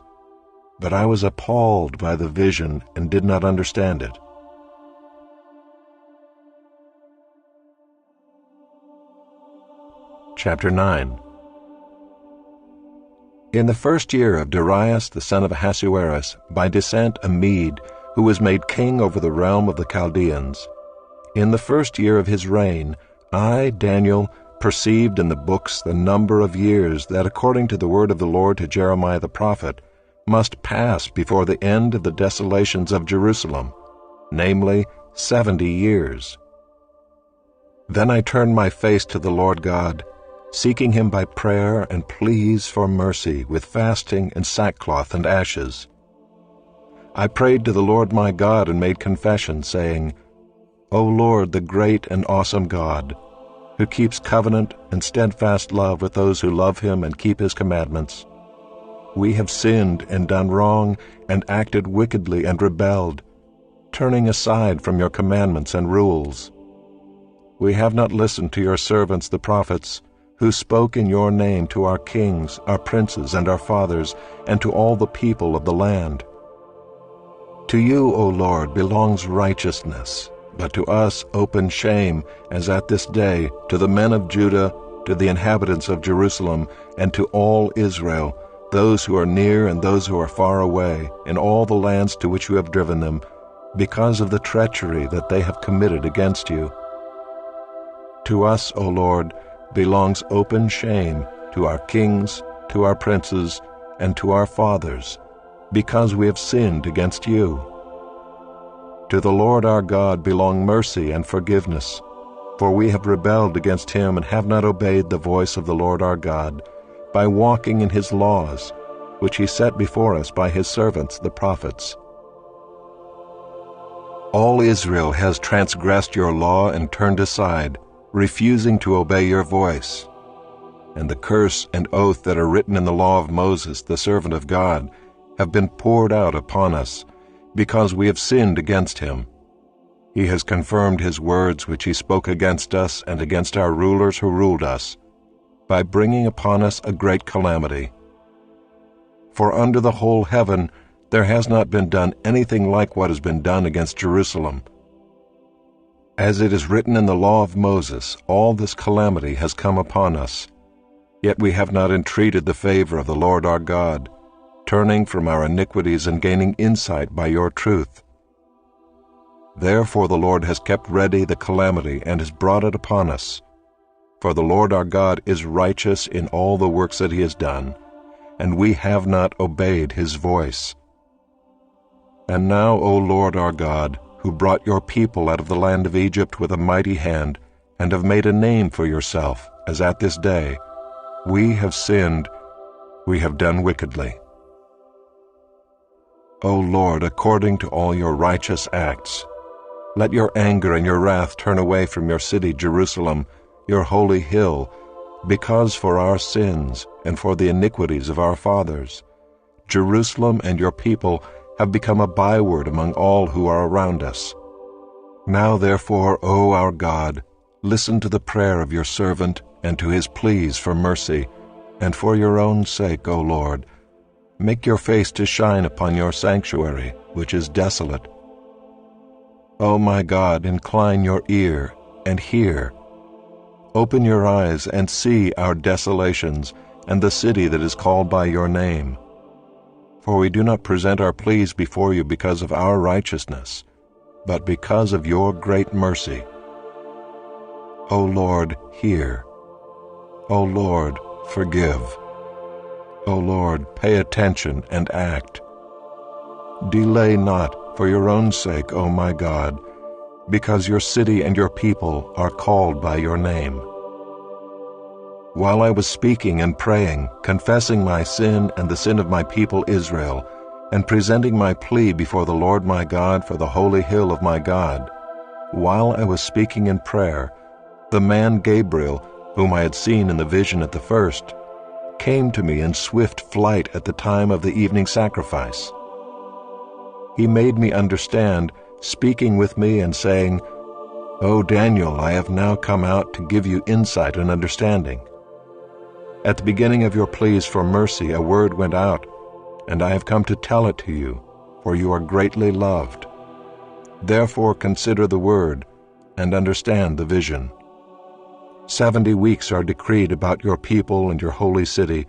[SPEAKER 1] but I was appalled by the vision and did not understand it. Chapter 9. In the first year of Darius the son of Ahasuerus, by descent a Mede, who was made king over the realm of the Chaldeans, in the first year of his reign, I, Daniel, perceived in the books the number of years that, according to the word of the Lord to Jeremiah the prophet, must pass before the end of the desolations of Jerusalem, namely 70 years. Then I turned my face to the Lord God, seeking him by prayer and pleas for mercy with fasting and sackcloth and ashes. I prayed to the Lord my God and made confession, saying, O Lord, the great and awesome God, who keeps covenant and steadfast love with those who love him and keep his commandments, we have sinned and done wrong and acted wickedly and rebelled, turning aside from your commandments and rules. We have not listened to your servants the prophets, who spoke in your name to our kings, our princes, and our fathers, and to all the people of the land. To you, O Lord, belongs righteousness, but to us open shame, as at this day, to the men of Judah, to the inhabitants of Jerusalem, and to all Israel, those who are near and those who are far away, in all the lands to which you have driven them, because of the treachery that they have committed against you. To us, O Lord, belongs open shame, to our kings, to our princes, and to our fathers, because we have sinned against you. To the Lord our God belong mercy and forgiveness, for we have rebelled against him and have not obeyed the voice of the Lord our God, by walking in his laws, which he set before us by his servants the prophets. All Israel has transgressed your law and turned aside, refusing to obey your voice. And the curse and oath that are written in the law of Moses, the servant of God, have been poured out upon us, because we have sinned against him. He has confirmed his words which he spoke against us and against our rulers who ruled us, by bringing upon us a great calamity. For under the whole heaven there has not been done anything like what has been done against Jerusalem. As it is written in the law of Moses, all this calamity has come upon us, yet we have not entreated the favor of the Lord our God, turning from our iniquities and gaining insight by your truth. Therefore the Lord has kept ready the calamity and has brought it upon us. For the Lord our God is righteous in all the works that he has done, and we have not obeyed his voice. And now, O Lord our God, who brought your people out of the land of Egypt with a mighty hand, and have made a name for yourself, as at this day, we have sinned, we have done wickedly. O Lord, according to all your righteous acts, let your anger and your wrath turn away from your city Jerusalem, your holy hill, because for our sins and for the iniquities of our fathers, Jerusalem and your people have become a byword among all who are around us. Now therefore, O our God, listen to the prayer of your servant and to his pleas for mercy, and for your own sake, O Lord, make your face to shine upon your sanctuary, which is desolate. O my God, incline your ear and hear. Open your eyes and see our desolations and the city that is called by your name. For we do not present our pleas before you because of our righteousness, but because of your great mercy. O Lord, hear. O Lord, forgive. O Lord, pay attention and act. Delay not for your own sake, O my God, because your city and your people are called by your name. While I was speaking and praying, confessing my sin and the sin of my people Israel, and presenting my plea before the Lord my God for the holy hill of my God, while I was speaking in prayer, the man Gabriel, whom I had seen in the vision at the first, came to me in swift flight at the time of the evening sacrifice. He made me understand, speaking with me and saying, "O Daniel, I have now come out to give you insight and understanding. At the beginning of your pleas for mercy a word went out, and I have come to tell it to you, for you are greatly loved. Therefore consider the word, and understand the vision. 70 weeks are decreed about your people and your holy city,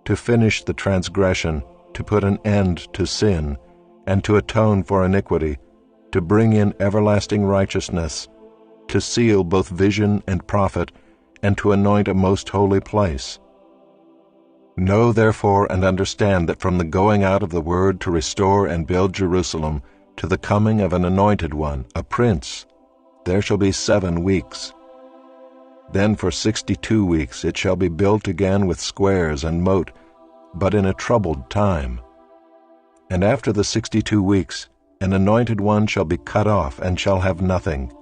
[SPEAKER 1] to finish the transgression, to put an end to sin, and to atone for iniquity, to bring in everlasting righteousness, to seal both vision and prophet, and to anoint a most holy place. Know therefore and understand that from the going out of the word to restore and build Jerusalem to the coming of an anointed one, a prince, there shall be 7 weeks. Then for 62 weeks it shall be built again with squares and moat, but in a troubled time. And after the 62 weeks an anointed one shall be cut off and shall have nothing.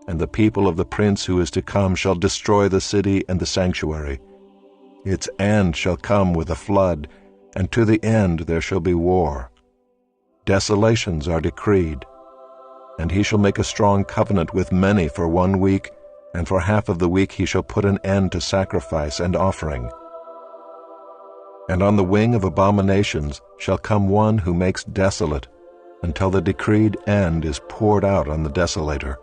[SPEAKER 1] And the people of the prince who is to come shall destroy the city and the sanctuary. Its end shall come with a flood, and to the end there shall be war. Desolations are decreed. And he shall make a strong covenant with many for 1 week, and for half of the week he shall put an end to sacrifice and offering. And on the wing of abominations shall come one who makes desolate, until the decreed end is poured out on the desolator.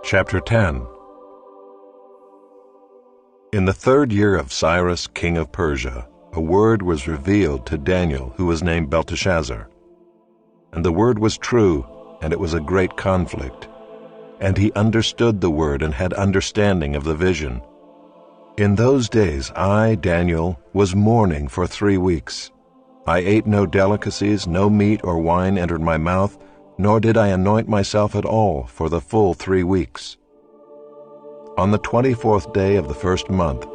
[SPEAKER 1] Chapter 10. In the 3rd year of Cyrus, king of Persia, a word was revealed to Daniel, who was named Belteshazzar. And the word was true, and it was a great conflict. And he understood the word and had understanding of the vision. In those days I, Daniel, was mourning for 3 weeks. I ate no delicacies, no meat or wine entered my mouth, nor did I anoint myself at all for the full 3 weeks. On the 24th day of the 1st month,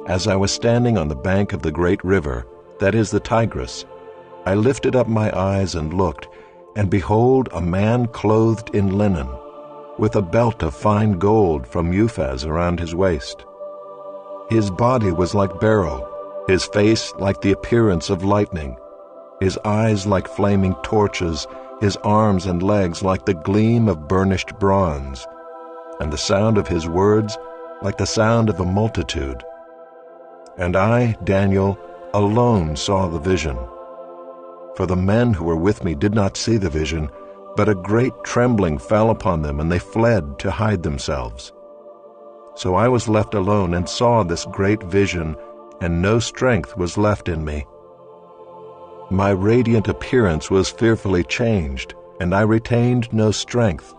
[SPEAKER 1] as I was standing on the bank of the great river, that is the Tigris, I lifted up my eyes and looked, and behold, a man clothed in linen, with a belt of fine gold from Uphaz around his waist. His body was like beryl, his face like the appearance of lightning, his eyes like flaming torches, his arms and legs like the gleam of burnished bronze, and the sound of his words like the sound of a multitude. And I, Daniel, alone saw the vision. For the men who were with me did not see the vision, but a great trembling fell upon them, and they fled to hide themselves. So I was left alone and saw this great vision, and no strength was left in me. My radiant appearance was fearfully changed, and I retained no strength.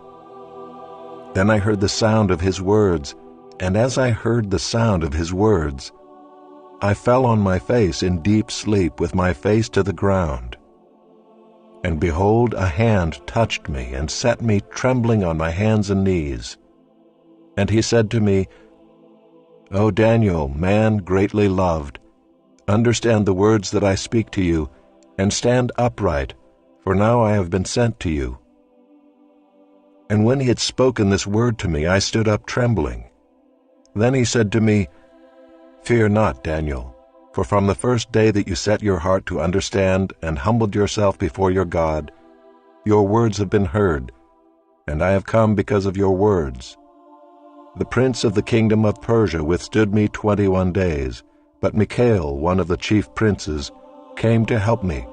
[SPEAKER 1] Then I heard the sound of his words, and as I heard the sound of his words, I fell on my face in deep sleep with my face to the ground. And behold, a hand touched me and set me trembling on my hands and knees. And he said to me, O Daniel, man greatly loved, understand the words that I speak to you, and stand upright, for now I have been sent to you. And when he had spoken this word to me, I stood up trembling. Then he said to me, Fear not, Daniel, for from the first day that you set your heart to understand and humbled yourself before your God, your words have been heard, and I have come because of your words. The prince of the kingdom of Persia withstood me 21 days, but Michael, one of the chief princes, came to help me,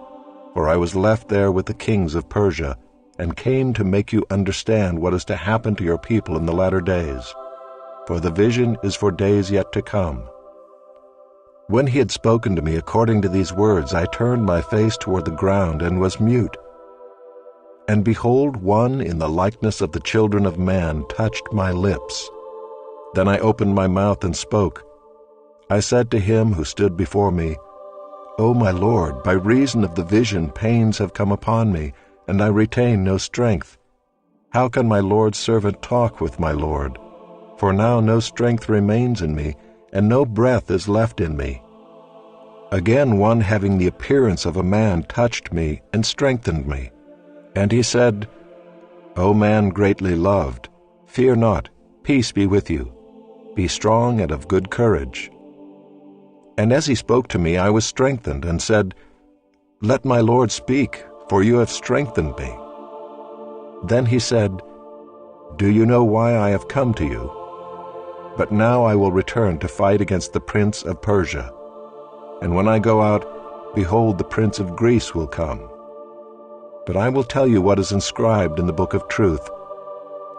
[SPEAKER 1] for I was left there with the kings of Persia, and came to make you understand what is to happen to your people in the latter days. For the vision is for days yet to come. When he had spoken to me according to these words, I turned my face toward the ground and was mute. And behold, one in the likeness of the children of man touched my lips. Then I opened my mouth and spoke. I said to him who stood before me, O my Lord, by reason of the vision pains have come upon me, and I retain no strength. How can my Lord's servant talk with my Lord? For now no strength remains in me, and no breath is left in me. Again one having the appearance of a man touched me and strengthened me. And he said, O man greatly loved, fear not, peace be with you. Be strong and of good courage. And as he spoke to me, I was strengthened, and said, Let my Lord speak, for you have strengthened me. Then he said, Do you know why I have come to you? But now I will return to fight against the prince of Persia. And when I go out, behold, the prince of Greece will come. But I will tell you what is inscribed in the book of truth.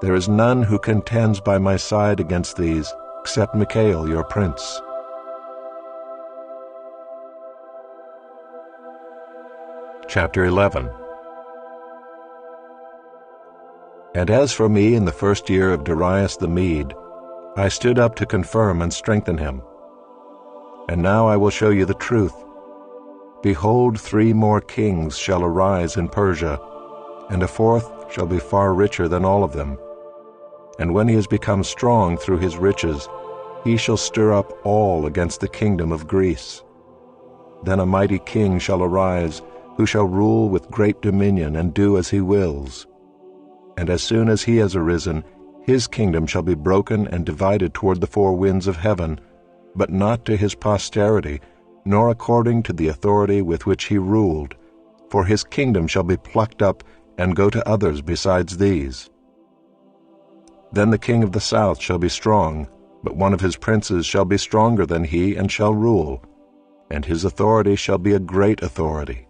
[SPEAKER 1] There is none who contends by my side against these, except Michael, your prince. Chapter 11. And as for me, in the first year of Darius the Mede, I stood up to confirm and strengthen him. And now I will show you the truth. Behold, 3 more kings shall arise in Persia, and a 4th shall be far richer than all of them. And when he has become strong through his riches, he shall stir up all against the kingdom of Greece. Then a mighty king shall arise, who shall rule with great dominion and do as he wills. And as soon as he has arisen, his kingdom shall be broken and divided toward the 4 winds of heaven, but not to his posterity, nor according to the authority with which he ruled, for his kingdom shall be plucked up and go to others besides these. Then the king of the south shall be strong, but one of his princes shall be stronger than he and shall rule, and his authority shall be a great authority.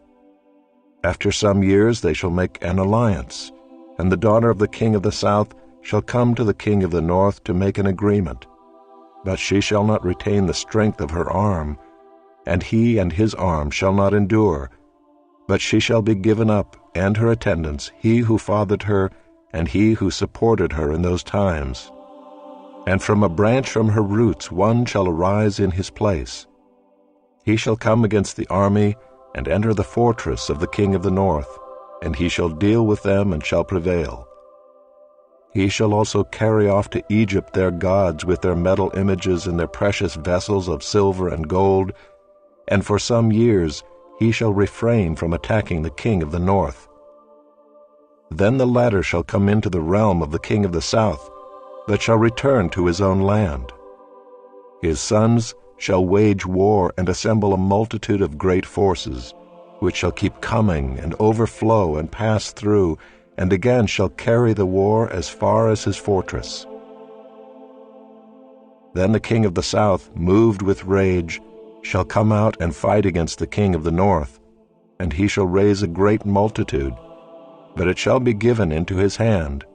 [SPEAKER 1] After some years they shall make an alliance, and the daughter of the king of the south shall come to the king of the north to make an agreement. But she shall not retain the strength of her arm, and he and his arm shall not endure. But she shall be given up, and her attendants, he who fathered her, and he who supported her in those times. And from a branch from her roots one shall arise in his place. He shall come against the army, and enter the fortress of the king of the north, and he shall deal with them and shall prevail. He shall also carry off to Egypt their gods with their metal images and their precious vessels of silver and gold, and for some years he shall refrain from attacking the king of the north. Then the latter shall come into the realm of the king of the south, but shall return to his own land. His sons shall wage war and assemble a multitude of great forces, which shall keep coming and overflow and pass through, and again shall carry the war as far as his fortress. Then the king of the south, moved with rage, shall come out and fight against the king of the north, and he shall raise a great multitude, but it shall be given into his hand.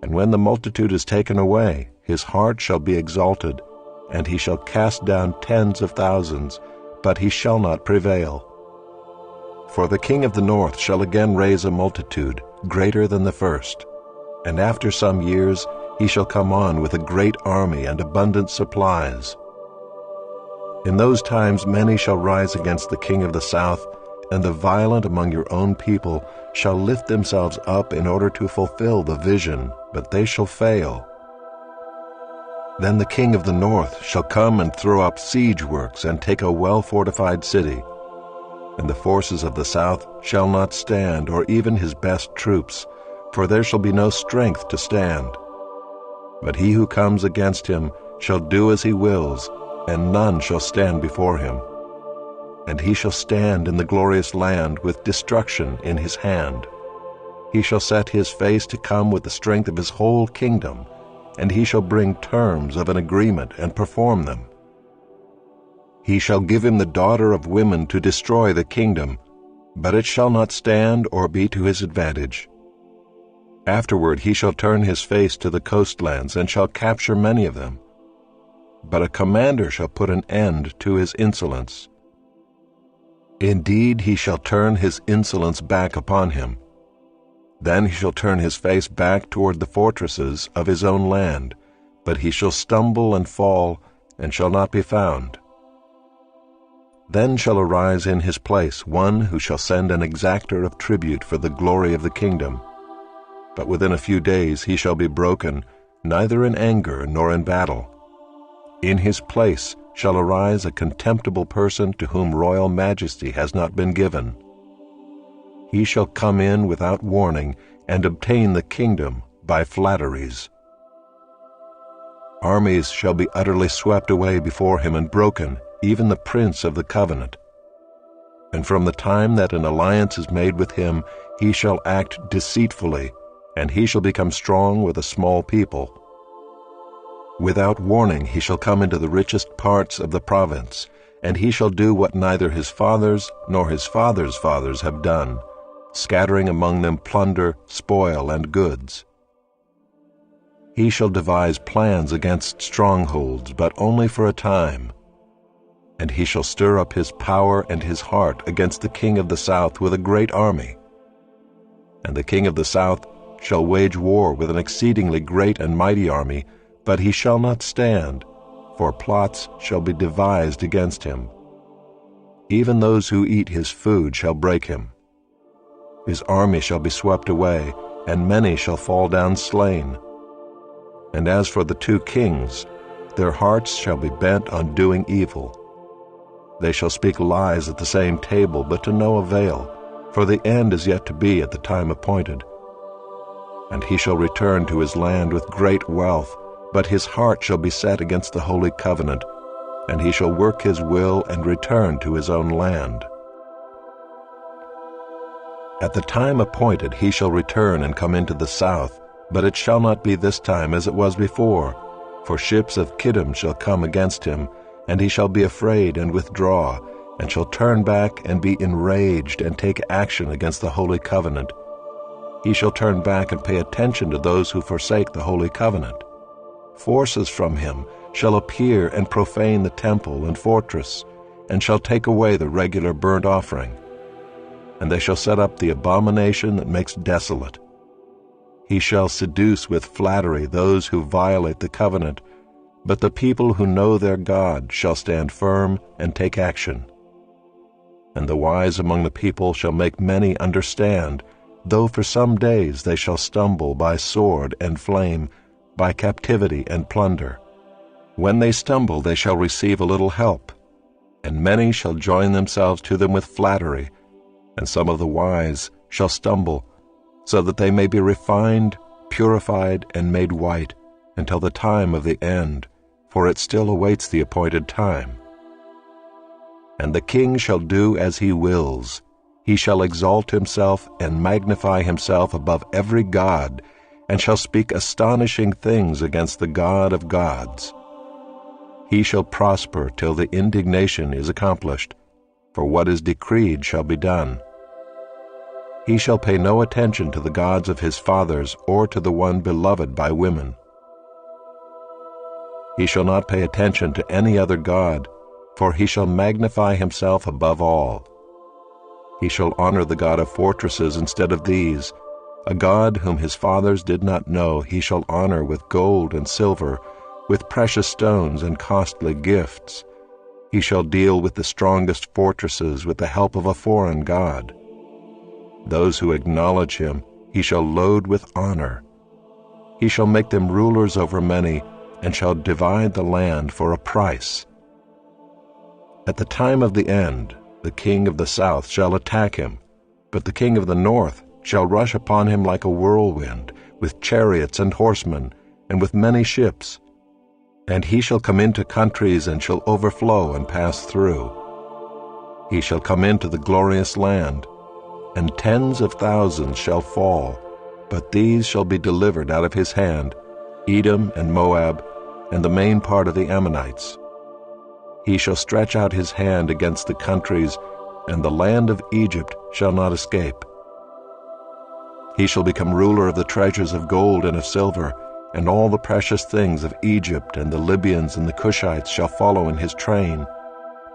[SPEAKER 1] And when the multitude is taken away, his heart shall be exalted, and he shall cast down tens of thousands, but he shall not prevail. For the king of the north shall again raise a multitude, greater than the first, and after some years he shall come on with a great army and abundant supplies. In those times many shall rise against the king of the south, and the violent among your own people shall lift themselves up in order to fulfill the vision, but they shall fail. Then the king of the north shall come and throw up siege works and take a well-fortified city, and the forces of the south shall not stand, or even his best troops, for there shall be no strength to stand. But he who comes against him shall do as he wills, and none shall stand before him. And he shall stand in the glorious land with destruction in his hand. He shall set his face to come with the strength of his whole kingdom, and he shall bring terms of an agreement and perform them. He shall give him the daughter of women to destroy the kingdom, but it shall not stand or be to his advantage. Afterward he shall turn his face to the coastlands, and shall capture many of them. But a commander shall put an end to his insolence. Indeed, he shall turn his insolence back upon him. Then he shall turn his face back toward the fortresses of his own land, but he shall stumble and fall, and shall not be found. Then shall arise in his place one who shall send an exactor of tribute for the glory of the kingdom. but within a few days he shall be broken, neither in anger nor in battle. In his place shall arise a contemptible person to whom royal majesty has not been given. He shall come in without warning and obtain the kingdom by flatteries. Armies shall be utterly swept away before him and broken, even the prince of the covenant. And from the time that an alliance is made with him, he shall act deceitfully, and he shall become strong with a small people. Without warning he shall come into the richest parts of the province, and he shall do what neither his fathers nor his fathers' fathers have done, scattering among them plunder, spoil, and goods. He shall devise plans against strongholds, but only for a time. And he shall stir up his power and his heart against the king of the south with a great army. And the king of the south shall wage war with an exceedingly great and mighty army, but he shall not stand, for plots shall be devised against him. Even those who eat his food shall break him. His army shall be swept away, and many shall fall down slain. And as for the two kings, their hearts shall be bent on doing evil. They shall speak lies at the same table, but to no avail, for the end is yet to be at the time appointed. And he shall return to his land with great wealth, but his heart shall be set against the holy covenant, and he shall work his will and return to his own land. At the time appointed he shall return and come into the south, but it shall not be this time as it was before, for ships of Kittim shall come against him, and he shall be afraid and withdraw, and shall turn back and be enraged and take action against the holy covenant. He shall turn back and pay attention to those who forsake the holy covenant. Forces from him shall appear and profane the temple and fortress, and shall take away the regular burnt offering. And they shall set up the abomination that makes desolate. He shall seduce with flattery those who violate the covenant, but the people who know their God shall stand firm and take action. And the wise among the people shall make many understand, though for some days they shall stumble by sword and flame, by captivity and plunder. When they stumble they shall receive a little help, and many shall join themselves to them with flattery, and some of the wise shall stumble, so that they may be refined, purified, and made white, until the time of the end, for it still awaits the appointed time. And the king shall do as he wills. He shall exalt himself and magnify himself above every god, and shall speak astonishing things against the God of gods. He shall prosper till the indignation is accomplished, for what is decreed shall be done. He shall pay no attention to the gods of his fathers or to the one beloved by women. He shall not pay attention to any other god, for he shall magnify himself above all. He shall honor the God of fortresses instead of these. A God whom his fathers did not know he shall honor with gold and silver, with precious stones and costly gifts. He shall deal with the strongest fortresses with the help of a foreign god. Those who acknowledge him he shall load with honor. He shall make them rulers over many, and shall divide the land for a price. At the time of the end, the king of the south shall attack him, but the king of the north shall rush upon him like a whirlwind, with chariots and horsemen, and with many ships. And he shall come into countries and shall overflow and pass through. He shall come into the glorious land, and tens of thousands shall fall, but these shall be delivered out of his hand, Edom and Moab, and the main part of the Ammonites. He shall stretch out his hand against the countries, and the land of Egypt shall not escape. He shall become ruler of the treasures of gold and of silver, and all the precious things of Egypt, and the Libyans and the Cushites shall follow in his train.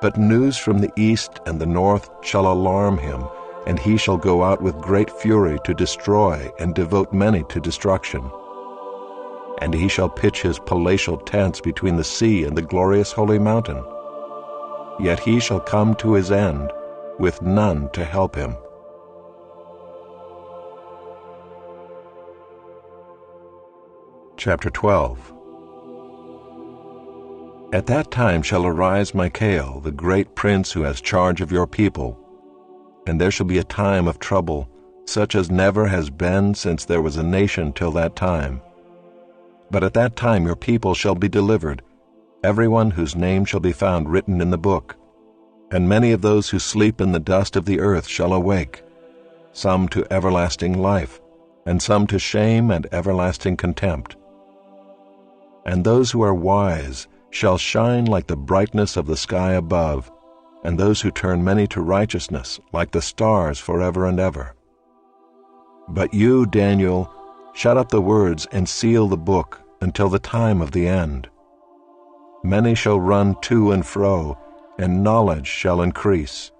[SPEAKER 1] But news from the east and the north shall alarm him, and he shall go out with great fury to destroy and devote many to destruction. And he shall pitch his palatial tents between the sea and the glorious holy mountain. Yet he shall come to his end, with none to help him. Chapter 12. At that time shall arise Michael, the great prince who has charge of your people, and there shall be a time of trouble, such as never has been since there was a nation till that time. But at that time your people shall be delivered, everyone whose name shall be found written in the book. And many of those who sleep in the dust of the earth shall awake, some to everlasting life, and some to shame and everlasting contempt. And those who are wise shall shine like the brightness of the sky above, and those who turn many to righteousness like the stars forever and ever. But you, Daniel, shut up the words and seal the book until the time of the end. Many shall run to and fro, and knowledge shall increase.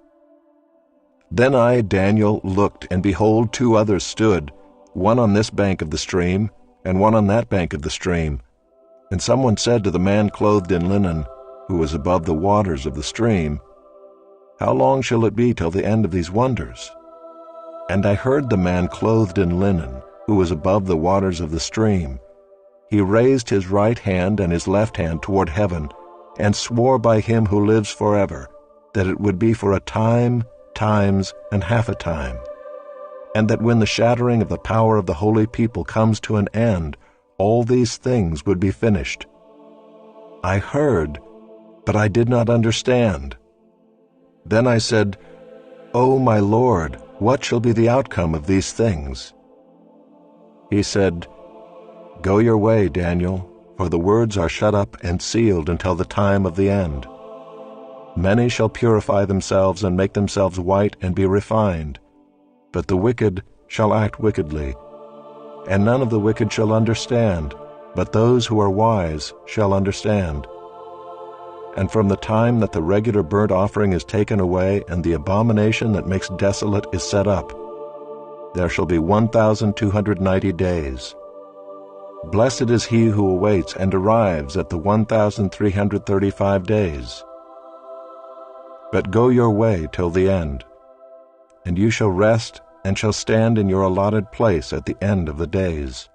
[SPEAKER 1] Then I, Daniel, looked, and behold, two others stood, one on this bank of the stream, and one on that bank of the stream. And someone said to the man clothed in linen, who was above the waters of the stream, How long shall it be till the end of these wonders? And I heard the man clothed in linen, who was above the waters of the stream. He raised his right hand and his left hand toward heaven, and swore by him who lives forever, that it would be for a time, times, and half a time, and that when the shattering of the power of the holy people comes to an end, all these things would be finished. I heard, but I did not understand. Then I said, O my Lord, what shall be the outcome of these things? He said, Go your way, Daniel, for the words are shut up and sealed until the time of the end. Many shall purify themselves and make themselves white and be refined, but the wicked shall act wickedly. And none of the wicked shall understand, but those who are wise shall understand. And from the time that the regular burnt offering is taken away and the abomination that makes desolate is set up, there shall be 1,290 days. Blessed is he who awaits and arrives at the 1,335 days. But go your way till the end, and you shall rest and shall stand in your allotted place at the end of the days.